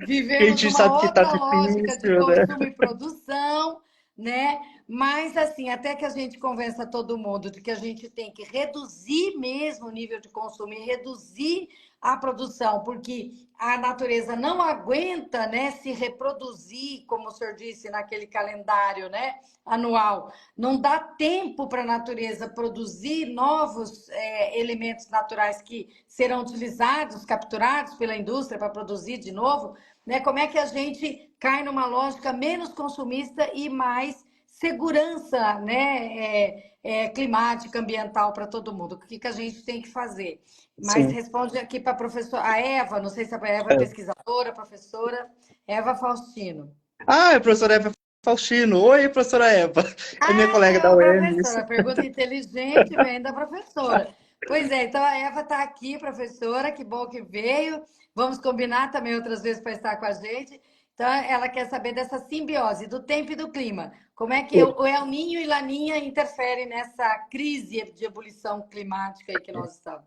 S1: Vivemos
S2: gente
S1: uma
S2: sabe que tá
S1: outra lógica de
S2: difícil, né?
S1: consumo e produção, né? Mas assim, até que a gente convença todo mundo de que a gente tem que reduzir mesmo o nível de consumo e reduzir a produção, porque a natureza não aguenta, né, se reproduzir, como o senhor disse naquele calendário, né, anual. Não dá tempo para a natureza produzir novos elementos naturais que serão utilizados, capturados pela indústria para produzir de novo, né? Como é que a gente cai numa lógica menos consumista e mais segurança, né? Climática, ambiental para todo mundo. O que a gente tem que fazer? Mas
S2: Sim.
S1: responde aqui para a professora, a Eva, não sei se a Eva é pesquisadora, professora, Eva Faustino.
S2: Ah, é a professora Eva Faustino. Oi, professora Eva. É minha
S1: Ah,
S2: colega
S1: é
S2: da
S1: a
S2: UERNS.
S1: professora. Pergunta inteligente vem da professora. Pois é, então a Eva está aqui, professora, que bom que veio. Vamos combinar também outras vezes para estar com a gente. Então, ela quer saber dessa simbiose do tempo e do clima. Como é que o El Niño e Laninha interferem nessa crise de ebulição climática aí que nós estamos?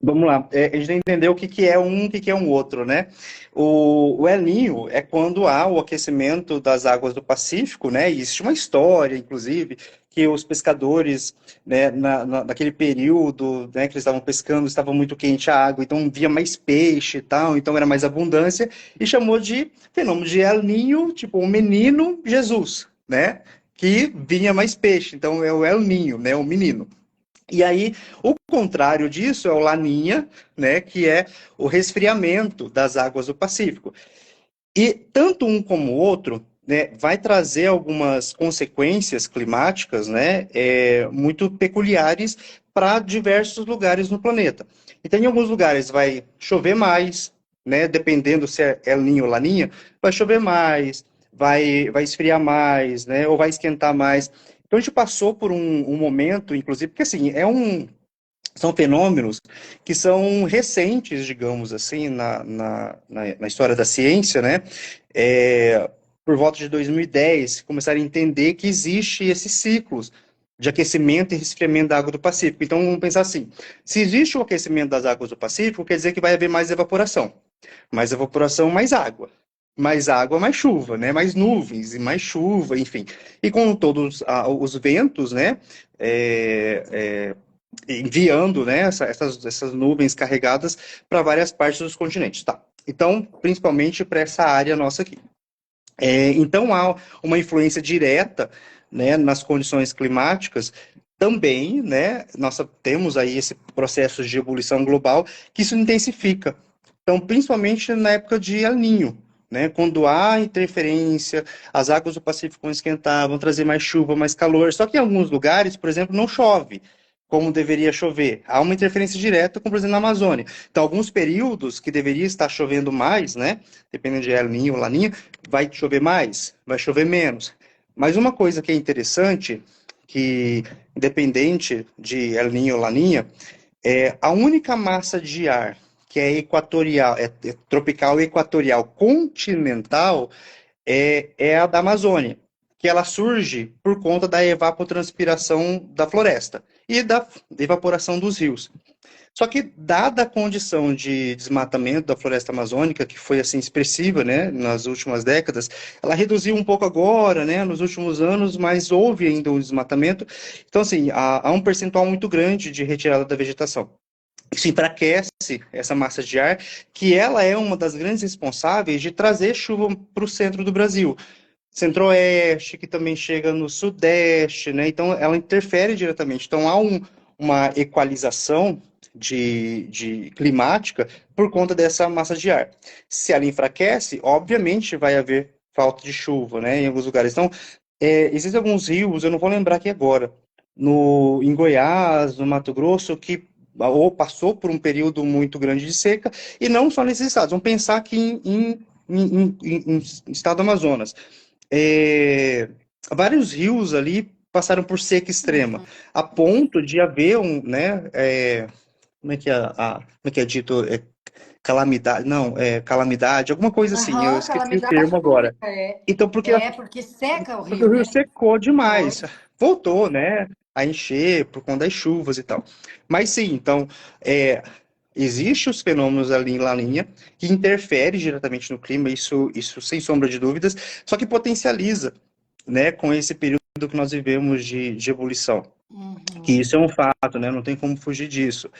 S2: Vamos lá, a gente tem que entender o que, que é um, o que, que é um outro, né? O El Niño é quando há o aquecimento das águas do Pacífico, né? E existe uma história, inclusive, que os pescadores, né, naquele período, né, que eles estavam pescando, estava muito quente a água, então via mais peixe e tal, então era mais abundância, e chamou de fenômeno de El Niño, tipo, um menino Jesus, né? Que vinha mais peixe, então é o El Niño, né? O menino. E aí, o contrário disso é o Laninha, né, que é o resfriamento das águas do Pacífico. E tanto um como o outro, né, vai trazer algumas consequências climáticas, né, muito peculiares para diversos lugares no planeta. Então, em alguns lugares vai chover mais, né, dependendo se é El Niño ou Laninha, vai chover mais, vai esfriar mais, né, ou vai esquentar mais. Então, a gente passou por um momento, inclusive, porque assim, são fenômenos que são recentes, digamos assim, na história da ciência, né? Por volta de 2010, começaram a entender que existe esses ciclos de aquecimento e resfriamento da água do Pacífico. Então, vamos pensar assim, se existe o aquecimento das águas do Pacífico, quer dizer que vai haver mais evaporação, mais água. Mais água, mais chuva, né? Mais nuvens e mais chuva, enfim. E com todos os ventos, né? Enviando, né, essas nuvens carregadas para várias partes dos continentes, tá? Então, principalmente para essa área nossa aqui. Então, há uma influência direta, né, nas condições climáticas. Também, né, nós temos aí esse processo de ebulição global que isso intensifica Então, principalmente na época de El Niño, né? Quando há interferência, as águas do Pacífico vão esquentar, vão trazer mais chuva, mais calor. Só que em alguns lugares, por exemplo, não chove como deveria chover. Há uma interferência direta, como por exemplo na Amazônia. Então, alguns períodos que deveria estar chovendo mais, né? Dependendo de El Niño ou Laninha, vai chover mais, vai chover menos. Mas uma coisa que é interessante, que independente de El Niño ou Laninha, a única massa de ar que é equatorial, é tropical equatorial continental, é a da Amazônia, que ela surge por conta da evapotranspiração da floresta e da evaporação dos rios. Só que, dada a condição de desmatamento da floresta amazônica, que foi assim expressiva, né, nas últimas décadas, ela reduziu um pouco agora, né, nos últimos anos, mas houve ainda um desmatamento. Então, assim, há um percentual muito grande de retirada da vegetação. Isso enfraquece essa massa de ar, que ela é uma das grandes responsáveis de trazer chuva para o centro do Brasil. Centro-Oeste, que também chega no Sudeste, né? Então, ela interfere diretamente. Então, há uma equalização de climática por conta dessa massa de ar. Se ela enfraquece, obviamente vai haver falta de chuva, né, em alguns lugares. Então, existem alguns rios, eu não vou lembrar aqui agora, em Goiás, no Mato Grosso, que ou passou por um período muito grande de seca, e não só nesses estados. Vamos pensar aqui em estado do Amazonas. Vários rios ali passaram por seca extrema, a ponto de haver né, como é que como é que é dito? Calamidade, não, calamidade, alguma coisa assim, eu
S1: Aham,
S2: esqueci o
S1: calamidade
S2: termo agora.
S1: pública, é.
S2: Então,
S1: É, porque seca o
S2: porque o
S1: rio,
S2: rio
S1: né?
S2: secou demais,
S1: Foi.
S2: voltou, né, a encher por conta das chuvas e tal. Mas sim, então, existem os fenômenos ali em Laninha que interferem diretamente no clima, isso sem sombra de dúvidas, só que potencializa, né, com esse período que nós vivemos de ebulição. Que
S1: Uhum.
S2: isso é um fato, né, não tem como fugir disso.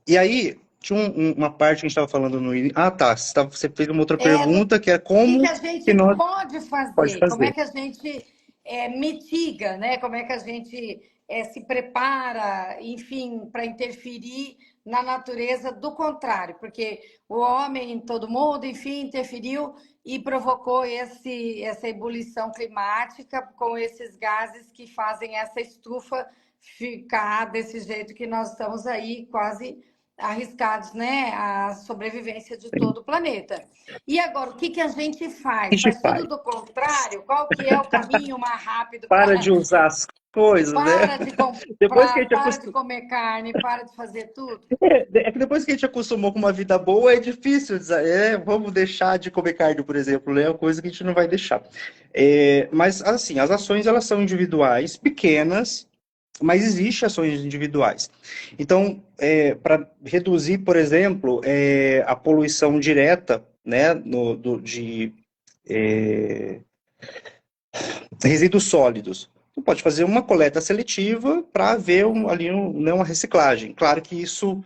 S2: E aí, tinha uma parte que a gente estava falando no início. Ah, tá. Você fez uma outra pergunta que é
S1: O que que
S2: como
S1: a
S2: que
S1: gente
S2: nós
S1: pode
S2: pode
S1: fazer? Como é
S2: fazer.
S1: que a gente mitiga, né? Como é que a gente se prepara, enfim, para interferir na natureza do contrário? Porque o homem, todo mundo, enfim, interferiu e provocou essa ebulição climática com esses gases que fazem essa estufa ficar desse jeito que nós estamos aí quase arriscados, né? A sobrevivência de
S2: Sim.
S1: todo o planeta. E agora, o que que a gente
S2: A
S1: faz?
S2: gente
S1: Faz tudo
S2: faz.
S1: do contrário? Qual que é o caminho mais rápido
S2: Para
S1: para
S2: de usar as coisas, né?
S1: para de
S2: Depois que a
S1: comprar,
S2: gente
S1: para de
S2: acostumou.
S1: comer carne, para de fazer tudo?
S2: É que depois que a gente acostumou com uma vida boa, é difícil dizer, vamos deixar de comer carne, por exemplo, né? É uma coisa que a gente não vai deixar. Mas, assim, as ações, elas são individuais, pequenas, mas existem ações individuais. Então, para reduzir, por exemplo, a poluição direta, né, de resíduos sólidos, você pode fazer uma coleta seletiva para haver ali né, uma reciclagem. Claro que isso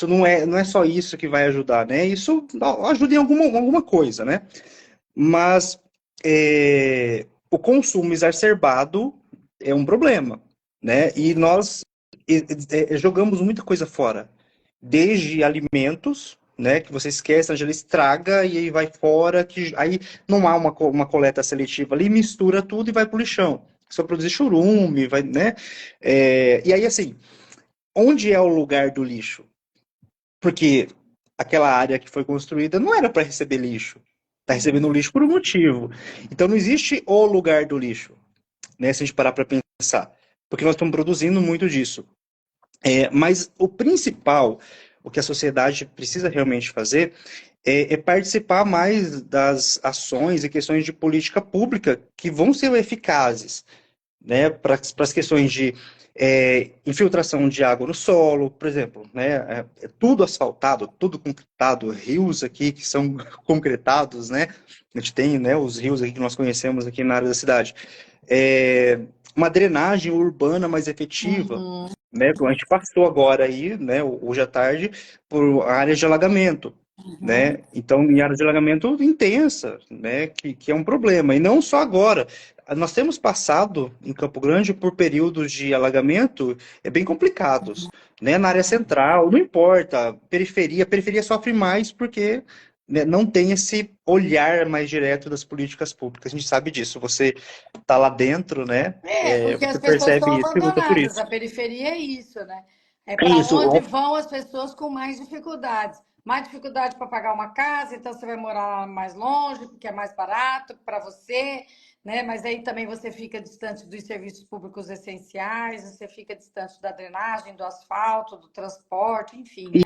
S2: não é só isso que vai ajudar, né? Isso ajuda em alguma coisa, né? Mas o consumo exacerbado é um problema, né? E nós jogamos muita coisa fora, desde alimentos, né, que você esquece, a geladeira estraga e aí vai fora, que aí não há uma coleta seletiva ali, mistura tudo e vai pro lixão. Só produzir churume, vai, né? E aí, assim, onde é o lugar do lixo? Porque aquela área que foi construída não era para receber lixo. Está recebendo lixo por um motivo. Então não existe o lugar do lixo, né? Se a gente parar para pensar. Porque nós estamos produzindo muito disso. Mas o principal, o que a sociedade precisa realmente fazer, é participar mais das ações e questões de política pública que vão ser eficazes, né, para as questões de infiltração de água no solo, por exemplo, né, tudo asfaltado, tudo concretado, rios aqui que são concretados, né, a gente tem, né, os rios aqui que nós conhecemos aqui na área da cidade, uma drenagem urbana mais efetiva,
S1: Uhum.
S2: né, a gente passou agora aí, né, hoje à tarde, por áreas de alagamento, né, então em áreas de alagamento intensa, né, que é um problema, e não só agora, nós temos passado em Campo Grande por períodos de alagamento bem complicados, né? Na área central, não importa, periferia, a periferia sofre mais porque, né, não tem esse olhar mais direto das políticas públicas. A gente sabe disso. Você está lá dentro, né?
S1: Porque as
S2: Você
S1: pessoas estão
S2: percebe isso e luta por
S1: abandonadas.
S2: isso.
S1: A periferia é isso, né? É
S2: É
S1: para
S2: isso.
S1: onde vão as pessoas com mais dificuldades. Mais dificuldade para pagar uma casa, então você vai morar mais longe, porque é mais barato para você, né? Mas aí também você fica distante dos serviços públicos essenciais, você fica distante da drenagem, do asfalto, do transporte, enfim, né?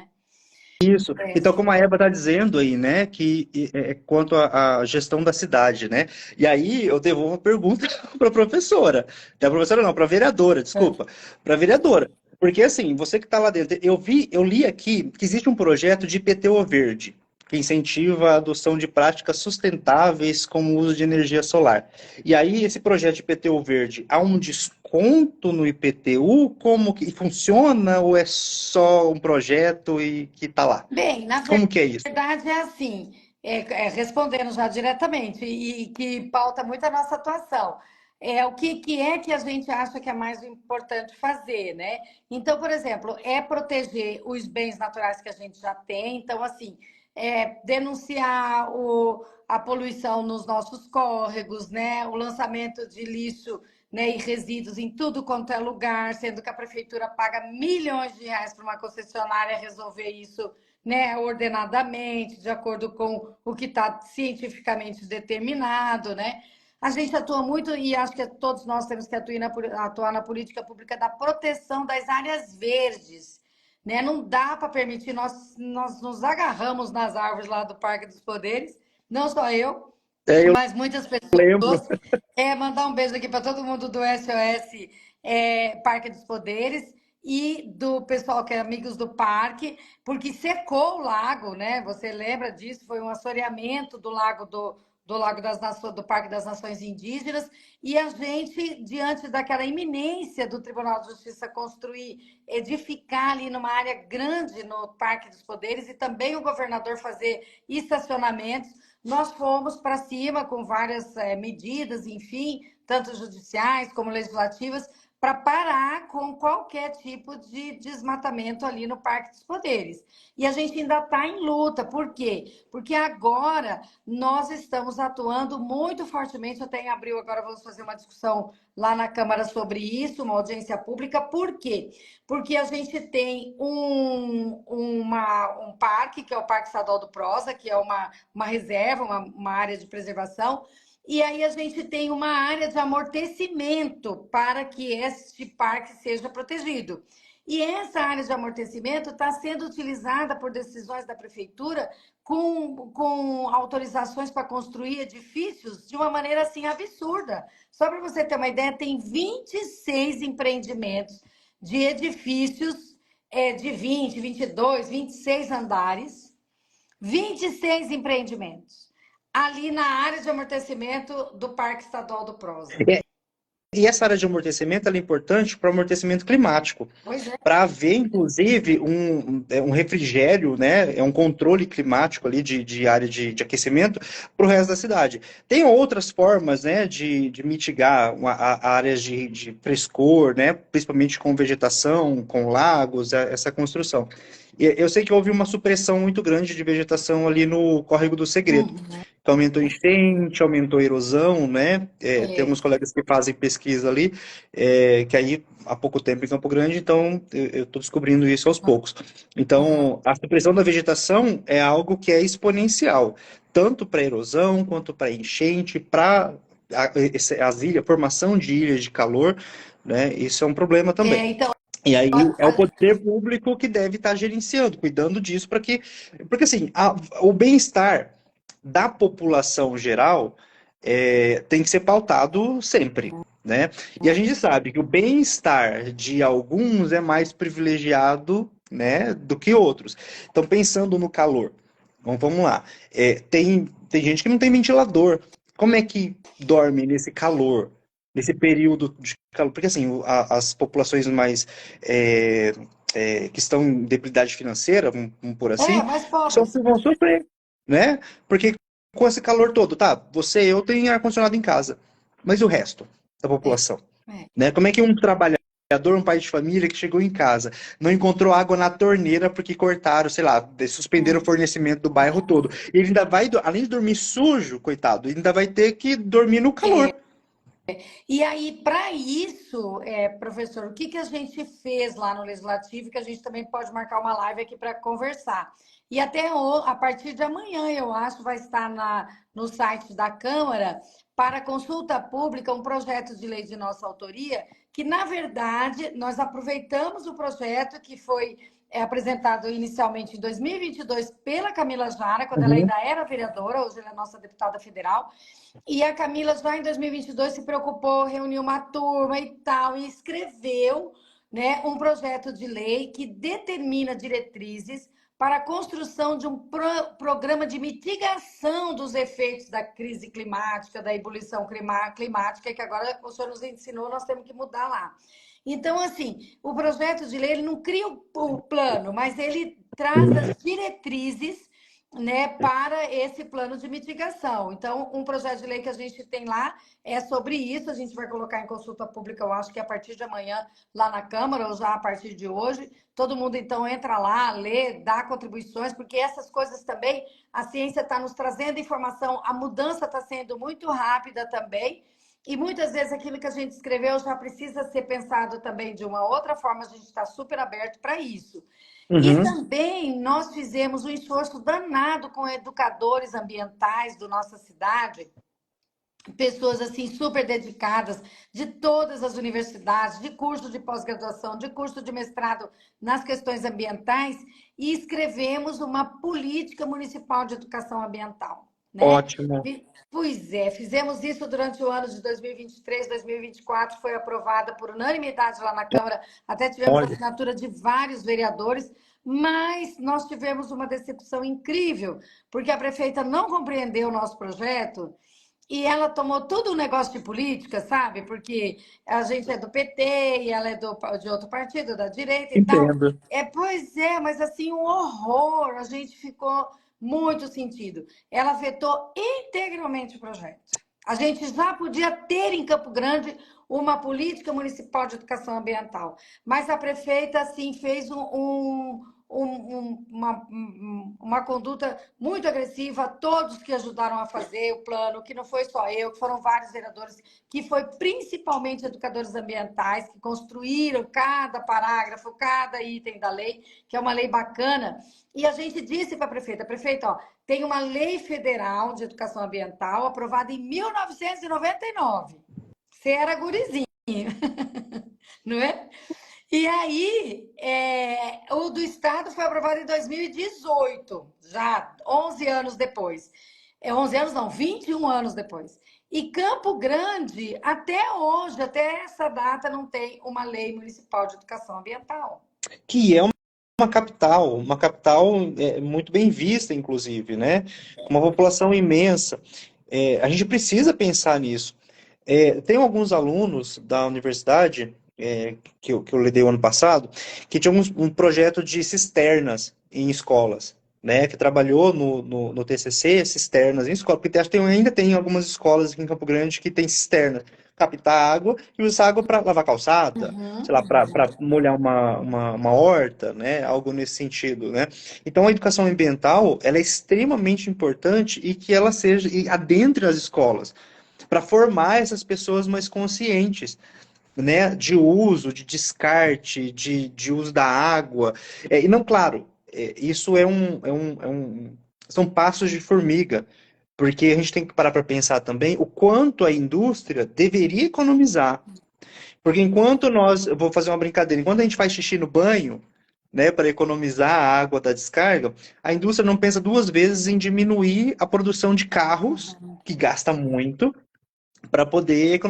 S2: Isso. Então, como a Eva está dizendo aí, né, que quanto à gestão da cidade, né? E aí eu devolvo a pergunta para a professora. Da professora não, para a vereadora, desculpa. Para a vereadora. Porque assim, você que está lá dentro, eu li aqui que existe um projeto de IPTU verde, que incentiva a adoção de práticas sustentáveis como o uso de energia solar. E aí, esse projeto de IPTU verde, há um desconto no IPTU? Como que funciona? Ou é só um projeto e que está lá?
S1: Bem, na
S2: Como que é isso?
S1: verdade é assim, respondendo já diretamente, e que pauta muito a nossa atuação. O que é que a gente acha que é mais importante fazer, né? Então, por exemplo, é proteger os bens naturais que a gente já tem. Então, assim, denunciar a poluição nos nossos córregos, né? O lançamento de lixo, né, e resíduos em tudo quanto é lugar, sendo que a prefeitura paga milhões de reais para uma concessionária resolver isso, né, ordenadamente, de acordo com o que está cientificamente determinado, né? A gente atua muito e acho que todos nós temos que atuar na política pública da proteção das áreas verdes, né? Não dá para permitir, nós nos agarramos nas árvores lá do Parque dos Poderes, não só eu,
S2: Eu
S1: mas muitas
S2: lembro.
S1: pessoas. Mandar um beijo aqui para todo mundo do SOS Parque dos Poderes e do pessoal que é amigos do parque, porque secou o lago, né? Você lembra disso? Foi um assoreamento do Lago das Nações, do Parque das Nações Indígenas, e a gente, diante daquela iminência do Tribunal de Justiça construir, edificar ali numa área grande no Parque dos Poderes, e também o governador fazer estacionamentos, nós fomos para cima com várias medidas, enfim, tanto judiciais como legislativas, para parar com qualquer tipo de desmatamento ali no Parque dos Poderes. E a gente ainda está em luta. Por quê? Porque agora nós estamos atuando muito fortemente, até em abril agora vamos fazer uma discussão lá na Câmara sobre isso, uma audiência pública. Por quê? Porque a gente tem um parque, que é o Parque Estadual do Prosa, que é uma reserva, uma área de preservação, e aí a gente tem uma área de amortecimento para que este parque seja protegido. E essa área de amortecimento está sendo utilizada por decisões da prefeitura com autorizações para construir edifícios de uma maneira assim absurda. Só para você ter uma ideia, tem 26 empreendimentos de edifícios de 20, 22, 26 andares, 26 empreendimentos ali na área de amortecimento do Parque Estadual do Prosa.
S2: E essa área de amortecimento ela é importante para o amortecimento climático,
S1: Pois é.
S2: para haver, inclusive, um refrigério, né, um controle climático ali de área de aquecimento para o resto da cidade. Tem outras formas, né, de mitigar áreas de frescor, né, principalmente com vegetação, com lagos, essa construção. E eu sei que houve uma supressão muito grande de vegetação ali no Córrego do Segredo, que aumentou enchente, aumentou erosão, né? Tem alguns colegas que fazem pesquisa ali, que aí há pouco tempo em Campo Grande, então eu estou descobrindo isso aos poucos. Então, a supressão da vegetação é algo que é exponencial, tanto para erosão quanto para enchente, para as ilhas, formação de ilhas de calor, né? Isso é um problema também.
S1: Então,
S2: E aí é o poder público que deve estar gerenciando, cuidando disso para que, porque assim, o bem-estar da população geral tem que ser pautado sempre, né? E a gente sabe que o bem-estar de alguns é mais privilegiado, né, do que outros. Então, pensando no calor, vamos lá. Tem gente que não tem ventilador. Como é que dorme nesse calor, nesse período de calor? Porque assim, as populações mais que estão em debilidade financeira, vamos por assim,
S1: mais
S2: são
S1: pobres.
S2: que vão sofrer, né? Porque com esse calor todo, tá? Eu tenho ar-condicionado em casa. Mas e o resto da
S1: É,
S2: população?
S1: é.
S2: Né? Como é que um trabalhador, um pai de família que chegou em casa, não encontrou água na torneira porque cortaram, sei lá, suspenderam o fornecimento do bairro todo. E ele ainda vai, além de dormir sujo, coitado, ele ainda vai ter que dormir no calor.
S1: E aí, para isso, professor, o que, que a gente fez lá no Legislativo, que a gente também pode marcar uma live aqui para conversar. E até a partir de amanhã, eu acho, vai estar no site da Câmara para consulta pública um projeto de lei de nossa autoria, que, na verdade, nós aproveitamos o projeto que foi apresentado inicialmente em 2022 pela Camila Jara, quando ela
S2: Uhum.
S1: ainda era vereadora, hoje ela é nossa deputada federal, e a Camila, já em 2022, se preocupou, reuniu uma turma e tal, e escreveu, né, um projeto de lei que determina diretrizes para a construção de um programa de mitigação dos efeitos da crise climática, da ebulição climática, que agora o senhor nos ensinou, nós temos que mudar lá. Então, assim, o projeto de lei ele não cria o plano, mas ele traz as diretrizes, né, para esse plano de mitigação. Então, um projeto de lei que a gente tem lá é sobre isso. A gente vai colocar em consulta pública, eu acho que a partir de amanhã, lá na Câmara, ou já a partir de hoje. Todo mundo, então, entra lá, lê, dá contribuições, porque essas coisas também, a ciência está nos trazendo informação, a mudança está sendo muito rápida também. E muitas vezes aquilo que a gente escreveu já precisa ser pensado também de uma outra forma, a gente está super aberto para isso. E
S2: Uhum.
S1: também nós fizemos um esforço danado com educadores ambientais da nossa cidade, pessoas assim super dedicadas de todas as universidades, de curso de pós-graduação, de curso de mestrado nas questões ambientais, e escrevemos uma política municipal de educação ambiental, né?
S2: Ótimo.
S1: Pois é, fizemos isso durante o ano de 2023, 2024, foi aprovada por unanimidade lá na Câmara, até tivemos
S2: Olha,
S1: assinatura de vários vereadores, mas nós tivemos uma decepção incrível, porque a prefeita não compreendeu o nosso projeto e ela tomou tudo um negócio de política, sabe? Porque a gente é do PT e ela é de outro partido, da direita e tal.
S2: entendo.
S1: Pois é, mas assim, um horror. A gente ficou muito sentido. Ela vetou integralmente o projeto. A gente já podia ter em Campo Grande uma política municipal de educação ambiental, mas a prefeita, assim, fez uma conduta muito agressiva, todos que ajudaram a fazer o plano, que não foi só eu, que foram vários vereadores, que foi principalmente educadores ambientais, que construíram cada parágrafo, cada item da lei, que é uma lei bacana. E a gente disse para a prefeita, ó, tem uma lei federal de educação ambiental aprovada em 1999. Você era gurizinho, não é? E aí, o do Estado foi aprovado em 2018, já 11 anos depois. 11 anos não, 21 anos depois. E Campo Grande, até hoje, até essa data, não tem uma lei municipal de educação ambiental.
S2: Que é uma capital muito bem vista, inclusive, né? Com uma população imensa. A gente precisa pensar nisso. Tem alguns alunos da universidade que eu lidei o ano passado que tinham um projeto de cisternas em escolas, né? Que trabalhou no TCC, cisternas em escola, porque ainda tem algumas escolas aqui em Campo Grande que tem cisternas, captar água e usar água para lavar calçada, sei lá, para molhar uma horta, né? Algo nesse sentido, né? Então a educação ambiental ela é extremamente importante e que ela seja e adentre as escolas para formar essas pessoas mais conscientes, né, de uso, de descarte, de uso da água. E não, claro, isso são passos de formiga, porque a gente tem que parar para pensar também o quanto a indústria deveria economizar. Porque eu vou fazer uma brincadeira, enquanto a gente faz xixi no banho, né, para economizar a água da descarga, a indústria não pensa duas vezes em diminuir a produção de carros, que gasta muito, para poder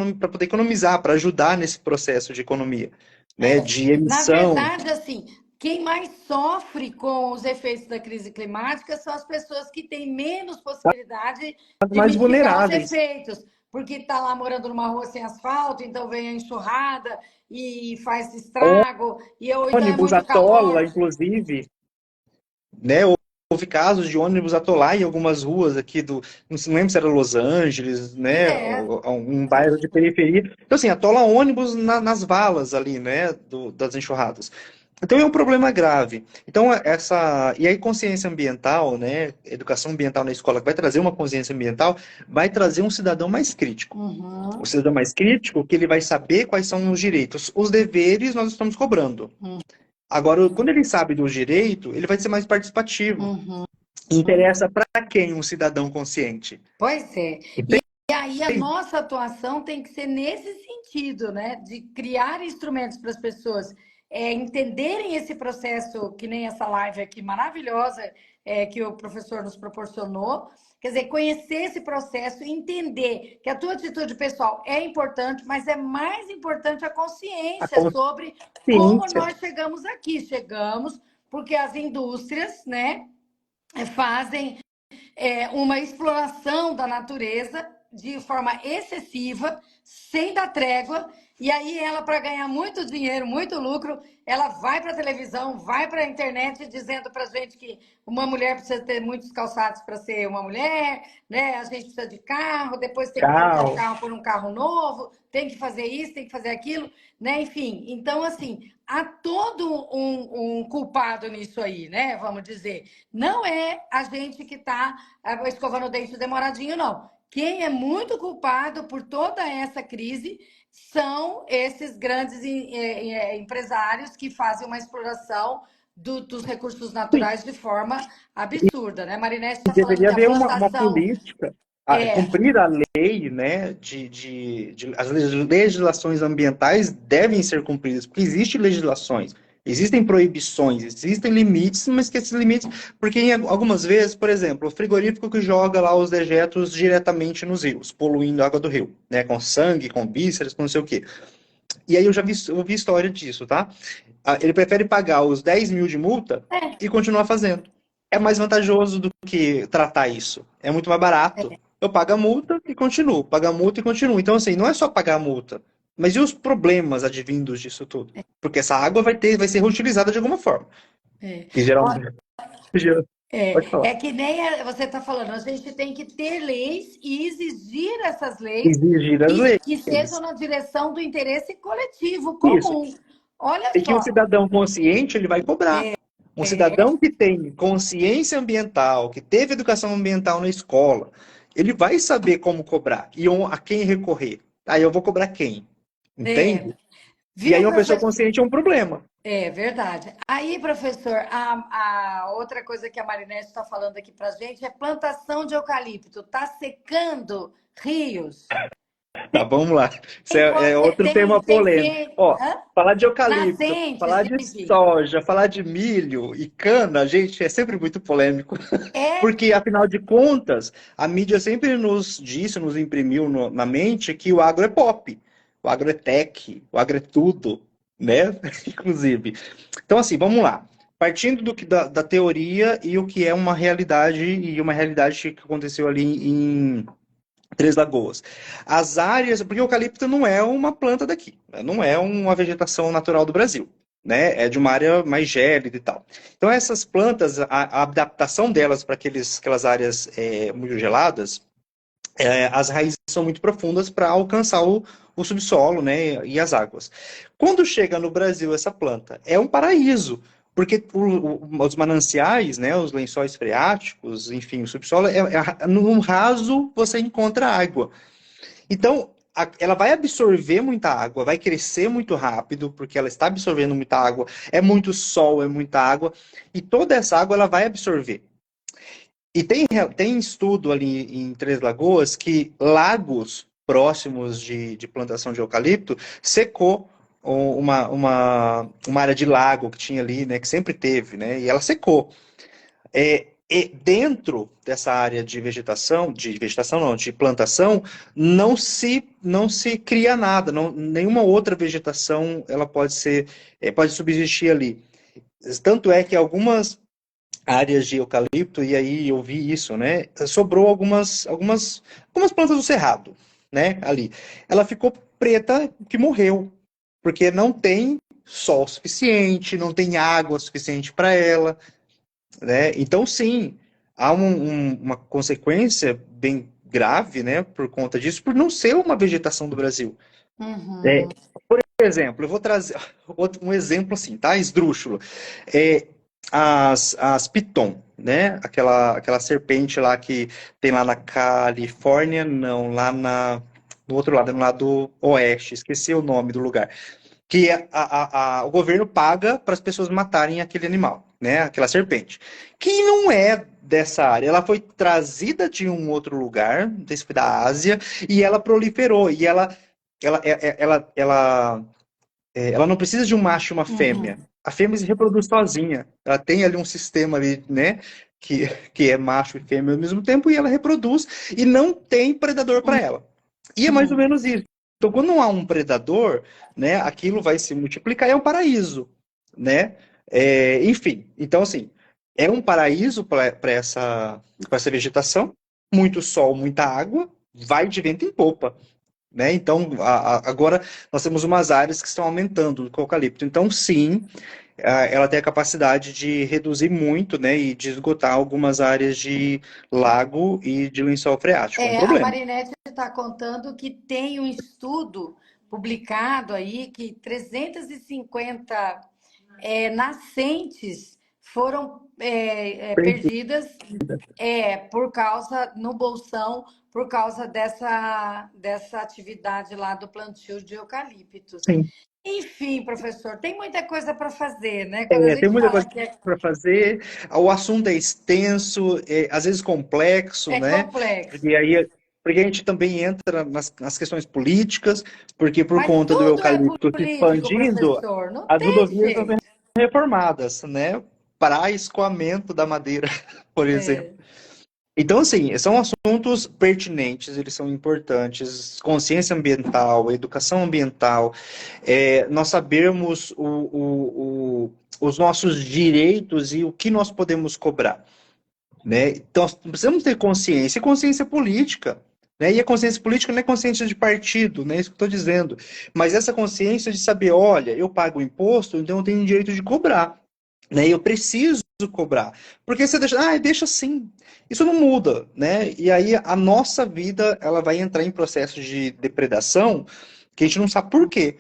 S2: economizar, para ajudar nesse processo de economia, né, de
S1: Na
S2: emissão,
S1: verdade, assim, quem mais sofre com os efeitos da crise climática são as pessoas que têm menos possibilidade
S2: as
S1: de
S2: mais
S1: mitigar os
S2: vulneráveis.
S1: efeitos, porque está lá morando numa rua sem asfalto, então vem a enxurrada e faz estrago, ou então é
S2: Ônibus
S1: muito calor.
S2: atola, inclusive, né, ou houve casos de ônibus atolar em algumas ruas aqui não lembro se era Los Angeles, né,
S1: É.
S2: ou um bairro de periferia. Então, assim, atola ônibus nas valas ali, né, das enxurradas. Então é um problema grave. Então e aí consciência ambiental, né, educação ambiental na escola que vai trazer uma consciência ambiental, vai trazer um cidadão mais crítico. O
S1: Uhum.
S2: cidadão mais crítico, que ele vai saber quais são os direitos. Os deveres nós estamos cobrando. Agora, quando ele sabe do direito, ele vai ser mais participativo.
S1: Uhum.
S2: Interessa para quem um cidadão consciente?
S1: Pois é.
S2: Entende?
S1: E aí a nossa atuação tem que ser nesse sentido, né? De criar instrumentos para as pessoas entenderem esse processo, que nem essa live aqui maravilhosa que o professor nos proporcionou. Quer dizer, conhecer esse processo, entender que a tua atitude pessoal é importante, mas é mais importante a
S2: A
S1: consciência sobre como
S2: consciência.
S1: nós chegamos aqui. Chegamos porque as indústrias, né, fazem uma exploração da natureza de forma excessiva, sem dar trégua, e aí ela, para ganhar muito dinheiro, muito lucro, ela vai para a televisão, vai para a internet dizendo para a gente que uma mulher precisa ter muitos calçados para ser uma mulher, né? A gente precisa de carro, depois tem que trocar o
S2: Tchau.
S1: carro por um carro novo, tem que fazer isso, tem que fazer aquilo, né? Enfim, então assim, há todo um culpado nisso aí, né? Vamos dizer. Não é a gente que está escovando o dente demoradinho, não. Quem é muito culpado por toda essa crise são esses grandes empresários que fazem uma exploração dos recursos
S2: Sim.
S1: naturais de forma absurda, né? Marinette está falando
S2: Deveria
S1: que a
S2: haver uma
S1: plantação
S2: política,
S1: é,
S2: cumprir a lei, né, as legislações ambientais devem ser cumpridas, porque existem legislações, existem proibições, existem limites, mas que esses limites, porque algumas vezes, por exemplo, o frigorífico que joga lá os dejetos diretamente nos rios, poluindo a água do rio, né, com sangue, com vísceras, com não sei o quê. E aí eu já ouvi história disso, tá? Ele prefere pagar os 10 mil de multa e continuar fazendo. É mais vantajoso do que tratar isso. É muito mais barato. Eu pago a multa e continuo, pago a multa e continuo. Então, assim, não é só pagar a multa, mas e os problemas advindos disso tudo? Porque essa água vai ser reutilizada de alguma forma.
S1: é,
S2: E geralmente. Pode falar.
S1: é que nem você está falando, a gente tem que ter leis e exigir essas leis
S2: Exigir as
S1: que sejam
S2: leis.
S1: na direção do interesse coletivo,
S2: Isso.
S1: comum. Olha
S2: E que um
S1: só,
S2: cidadão consciente ele vai cobrar. Um cidadão que tem consciência ambiental, que teve educação ambiental na escola, ele vai saber como cobrar e a quem recorrer. Aí eu vou cobrar quem? Entende? E
S1: viu,
S2: aí uma pessoa
S1: professor?
S2: consciente é um problema.
S1: É verdade. Aí, professor, a outra coisa que a Marinette está falando aqui para gente é plantação de eucalipto. Está secando rios.
S2: Tá, vamos lá. Isso é outro tema
S1: Tem
S2: polêmico. Ó,
S1: hã?
S2: falar de eucalipto,
S1: Nascentes,
S2: falar de
S1: enfim.
S2: soja, falar de milho e cana, gente, é sempre muito polêmico.
S1: É,
S2: Porque, afinal de contas, a mídia sempre nos disse, nos imprimiu na mente que o agro é pop, o agro é tech, o agro é tudo, né? Inclusive. Então, assim, vamos lá. Partindo da teoria e o que é uma realidade, e uma realidade que aconteceu ali em Três Lagoas. As áreas, porque o eucalipto não é uma planta daqui, né? Não é uma vegetação natural do Brasil, né? É de uma área mais gélida e tal. Então essas plantas, a adaptação delas para aquelas áreas muito geladas, as raízes são muito profundas para alcançar o subsolo, né, e as águas. Quando chega no Brasil essa planta, é um paraíso, porque os mananciais, né, os lençóis freáticos, enfim, o subsolo, no raso você encontra água. Então, ela vai absorver muita água, vai crescer muito rápido, porque ela está absorvendo muita água, é muito sol, é muita água, e toda essa água ela vai absorver. E tem estudo ali em Três Lagoas que lagos próximos de plantação de eucalipto secou uma área de lago que tinha ali, né, que sempre teve, né, e ela secou. E dentro dessa área de vegetação não, de plantação, não se cria nada, nenhuma outra vegetação ela pode subsistir ali. Tanto é que algumas áreas de eucalipto, e aí eu vi isso, né? Sobrou algumas plantas do cerrado, né? Ali. Ela ficou preta que morreu, porque não tem sol suficiente, não tem água suficiente para ela. né? Então, sim, há uma consequência bem grave, né, por conta disso, por não ser uma vegetação do Brasil.
S1: Uhum,
S2: Por exemplo, eu vou trazer um exemplo assim, tá? Esdrúxulo. É, as piton, né? Aquela serpente lá que tem lá na Califórnia, não, no outro lado, no lado oeste, esqueci o nome do lugar. Que o governo paga para as pessoas matarem aquele animal, né? Aquela serpente. Que não é dessa área. Ela foi trazida de um outro lugar, desse foi da Ásia, e ela proliferou. E ela não precisa de um macho e uma fêmea.
S1: uhum,
S2: A fêmea se reproduz sozinha. Ela tem ali um sistema ali, né? Que é macho e fêmea ao mesmo tempo, e ela reproduz e não tem predador para ela. E é mais ou
S1: uhum.
S2: menos isso. Então, quando não há um predador, né, aquilo vai se multiplicar e é um paraíso, né? Enfim, então assim, é um paraíso para essa vegetação, muito sol, muita água, vai de vento em popa, né? Então, agora nós temos umas áreas que estão aumentando com o eucalipto. Então, sim, ela tem a capacidade de reduzir muito, né, e de esgotar algumas áreas de lago e de lençol freático. É um
S1: A
S2: problema.
S1: Marinette está contando que tem um estudo publicado aí que 350 nascentes foram perdidas por causa, no bolsão, por causa dessa atividade lá do plantio de eucaliptos.
S2: Sim.
S1: Enfim, professor, tem muita coisa para fazer, né? Quando a
S2: Tem
S1: gente
S2: muita
S1: fala
S2: coisa
S1: que
S2: para fazer. O assunto é extenso, às vezes complexo,
S1: é
S2: né?
S1: complexo,
S2: Porque aí porque a gente também entra nas questões políticas, porque por
S1: mas
S2: conta do
S1: tudo é
S2: eucalipto se
S1: político,
S2: expandindo,
S1: professor, não
S2: as
S1: tem
S2: rodovias estão
S1: jeito.
S2: sendo reformadas, né? Para escoamento da madeira, por exemplo.
S1: É.
S2: Então, assim, são assuntos pertinentes, eles são importantes. Consciência ambiental, educação ambiental, nós sabermos os nossos direitos e o que nós podemos cobrar, né? Então, nós precisamos ter consciência, e consciência política, né? E a consciência política não é consciência de partido, né? Isso que eu estou dizendo. Mas essa consciência de saber, olha, eu pago imposto, então eu tenho direito de cobrar, né? Eu preciso cobrar. Porque você deixa assim. Isso não muda, né? E aí a nossa vida, ela vai entrar em processo de depredação que a gente não sabe por quê.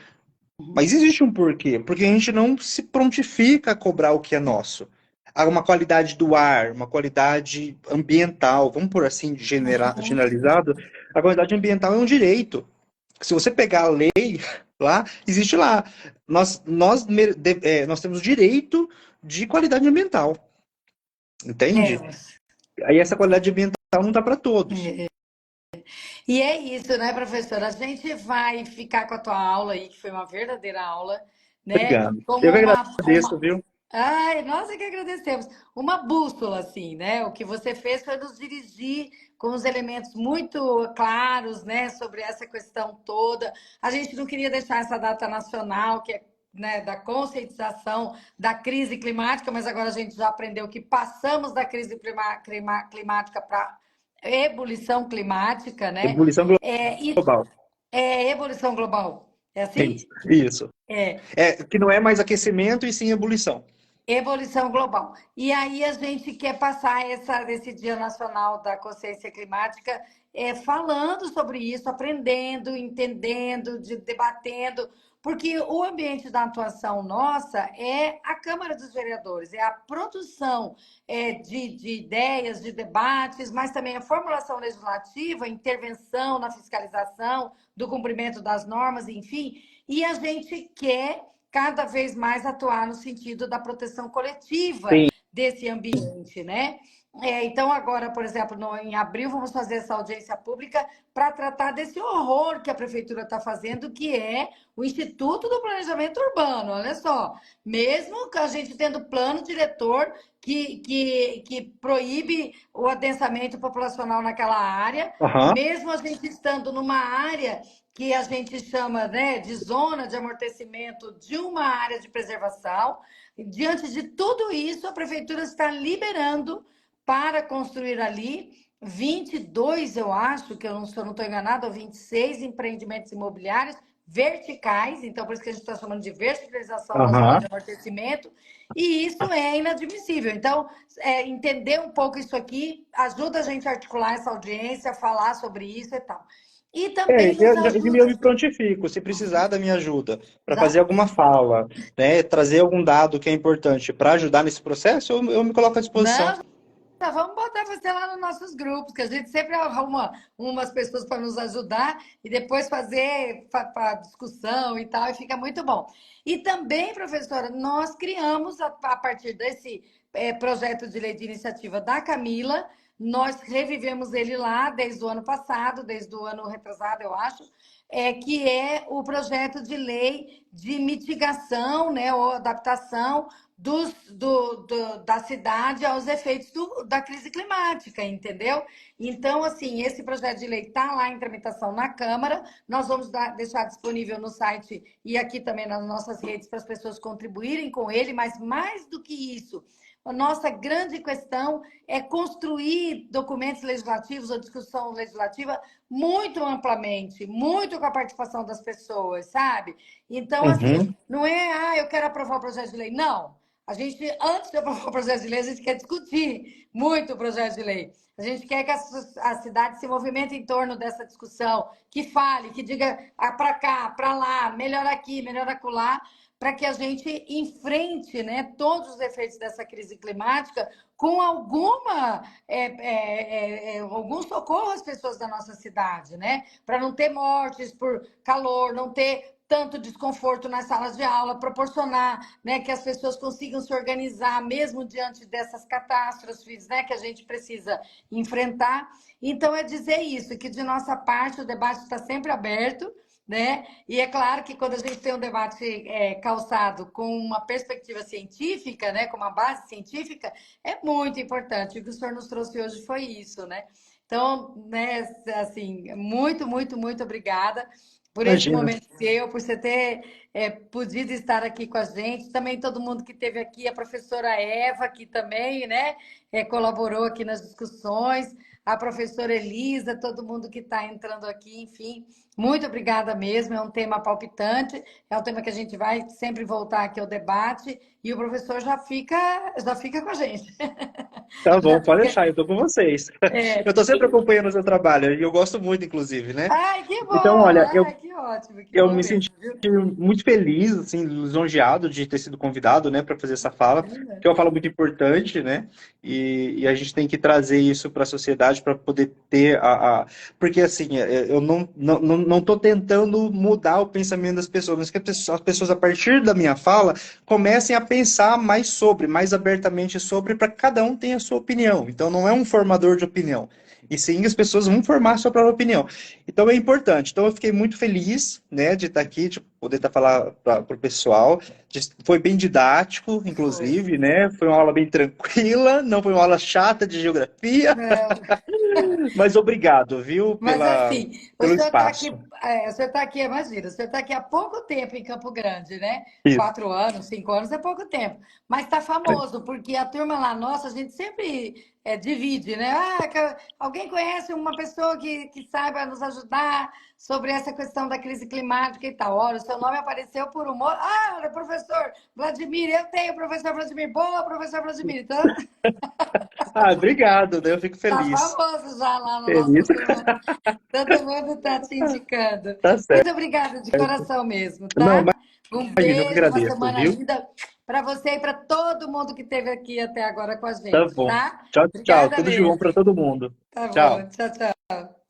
S2: Mas existe um porquê, porque a gente não se prontifica a cobrar o que é nosso. Há uma qualidade do ar, uma qualidade ambiental, vamos por assim generalizado, a qualidade ambiental é um direito. Se você pegar a lei lá, existe lá. Nós temos o direito de qualidade ambiental, entende?
S1: Temos.
S2: Aí essa qualidade ambiental não está para todos.
S1: E é isso, né, professora? A gente vai ficar com a tua aula aí, que foi uma verdadeira aula, né?
S2: Obrigado.
S1: Como
S2: Eu que agradeço,
S1: uma...
S2: viu?
S1: Ai, nós é que agradecemos. Uma bússola, assim, né? O que você fez foi nos dirigir com os elementos muito claros, né, sobre essa questão toda. A gente não queria deixar essa data nacional, que é, né, da conscientização da crise climática, mas agora a gente já aprendeu que passamos da crise climática para ebulição climática, né?
S2: Ebulição
S1: E
S2: global.
S1: ebulição global. É
S2: É isso.
S1: assim?
S2: Isso.
S1: É.
S2: Que não é mais aquecimento e sim ebulição.
S1: Ebulição global. E aí a gente quer passar esse Dia Nacional da Consciência Climática falando sobre isso, aprendendo, entendendo, debatendo, porque o ambiente da atuação nossa é a Câmara dos Vereadores, é a produção de ideias, de debates, mas também a formulação legislativa, intervenção na fiscalização do cumprimento das normas, enfim, e a gente quer cada vez mais atuar no sentido da proteção coletiva
S2: Sim.
S1: desse ambiente, né? Então, agora, por exemplo, em abril, vamos fazer essa audiência pública para tratar desse horror que a prefeitura está fazendo, que é o Instituto do Planejamento Urbano. Olha só, mesmo que a gente tendo plano diretor que proíbe o adensamento populacional naquela área,
S2: Aham.
S1: mesmo a gente estando numa área que a gente chama, né, de zona de amortecimento de uma área de preservação. Diante de tudo isso, a prefeitura está liberando para construir ali 22, eu acho, que eu não, se eu não estou enganada, ou 26 empreendimentos imobiliários verticais, então por isso que a gente está chamando de verticalização na zona
S2: Aham.
S1: de amortecimento, e isso é inadmissível. Então, entender um pouco isso aqui ajuda a gente a articular essa audiência, a falar sobre isso e tal. E
S2: É,
S1: também nos
S2: eu
S1: ajuda.
S2: me prontifico, se precisar da minha ajuda para fazer
S1: Exato.
S2: alguma fala, né, trazer algum dado que é importante para ajudar nesse processo, eu me coloco à disposição.
S1: Não, vamos botar você lá nos nossos grupos, que a gente sempre arruma umas pessoas para nos ajudar e depois fazer para discussão e tal, e fica muito bom. E também, professora, nós criamos, a partir desse projeto de lei de iniciativa da Camila, nós revivemos ele lá desde o ano passado, desde o ano retrasado, eu acho, que é o projeto de lei de mitigação, né, ou adaptação da cidade aos efeitos da crise climática, entendeu? Então, assim, esse projeto de lei está lá em tramitação na Câmara, nós vamos deixar disponível no site e aqui também nas nossas redes para as pessoas contribuírem com ele, mas mais do que isso, a nossa grande questão é construir documentos legislativos ou discussão legislativa muito amplamente, muito com a participação das pessoas, sabe? Então, assim,
S2: Uhum.
S1: não é, eu quero aprovar o projeto de lei. Não. A gente, antes de aprovar o projeto de lei, a gente quer discutir muito o projeto de lei. A gente quer que a cidade se movimente em torno dessa discussão, que fale, que diga para cá, para lá, melhor aqui, melhor acolá, para que a gente enfrente, né, todos os efeitos dessa crise climática com algum socorro às pessoas da nossa cidade, né? Para não ter mortes por calor, não ter tanto desconforto nas salas de aula, proporcionar, né, que as pessoas consigam se organizar mesmo diante dessas catástrofes, né, que a gente precisa enfrentar. Então, é dizer isso, que de nossa parte o debate está sempre aberto, né? E é claro que quando a gente tem um debate calçado com uma perspectiva científica, né, com uma base científica, é muito importante. O que o senhor nos trouxe hoje foi isso, né? Então, né, assim, muito, muito, muito obrigada por esse
S2: Imagina.
S1: momento seu, por você ter podido estar aqui com a gente. Também todo mundo que esteve aqui, a professora Eva, que também, né, colaborou aqui nas discussões, a professora Elisa, todo mundo que está entrando aqui, enfim. Muito obrigada mesmo, é um tema palpitante, é um tema que a gente vai sempre voltar aqui ao debate, e o professor já fica com a gente.
S2: Tá
S1: Já
S2: bom, pode
S1: fica.
S2: deixar, eu tô com vocês. Eu
S1: É...
S2: tô sempre acompanhando o seu trabalho e eu gosto muito, inclusive, né?
S1: Ai, que
S2: Então,
S1: bom!
S2: olha,
S1: Ai, que
S2: eu
S1: bom
S2: me
S1: mesmo,
S2: senti
S1: viu?
S2: muito feliz, assim, lisonjeado de ter sido convidado, né, para fazer essa fala, que é uma fala muito importante, né, e a gente tem que trazer isso para a sociedade para poder ter porque, assim, eu não tô tentando mudar o pensamento das pessoas, mas que as pessoas, a partir da minha fala, comecem a pensar mais sobre, mais abertamente sobre, para que cada um tenha a sua opinião. Então, não é um formador de opinião, e sim as pessoas vão formar a sua própria opinião. Então é importante. Então eu fiquei muito feliz, né, de estar aqui, de poder estar falar para o pessoal. Foi bem didático,
S1: Foi.
S2: inclusive, né? Foi uma aula bem tranquila, não foi uma aula chata de geografia,
S1: Não,
S2: mas obrigado, viu,
S1: mas assim,
S2: pelo espaço.
S1: o senhor está aqui, imagina, o senhor está aqui há pouco tempo em Campo Grande, né?
S2: Isso.
S1: 4 anos, 5 anos é pouco tempo. Mas está famoso, porque a turma lá nossa, a gente sempre divide, né? Alguém conhece uma pessoa que saiba nos ajudar sobre essa questão da crise climática e tal. Olha, o seu nome apareceu por um... olha, professor Vladimir, eu tenho professor Vladimir. Boa, professor Vladimir. Então,
S2: Ah, obrigado, né? Eu fico
S1: tá
S2: feliz.
S1: famoso já lá no nosso
S2: Feliz.
S1: turma. Todo mundo está te indicando.
S2: Tá certo.
S1: Muito obrigada de coração mesmo,
S2: Não,
S1: tá? Um
S2: imagina, eu que
S1: beijo, uma
S2: agradeço,
S1: semana
S2: viu?
S1: linda para você e para todo mundo que esteve aqui até agora com a
S2: Tá
S1: gente,
S2: bom.
S1: tá?
S2: Tchau, tchau.
S1: Obrigada
S2: Tudo de bom para
S1: mesmo.
S2: todo mundo.
S1: Tá
S2: Tchau.
S1: bom, tchau, tchau.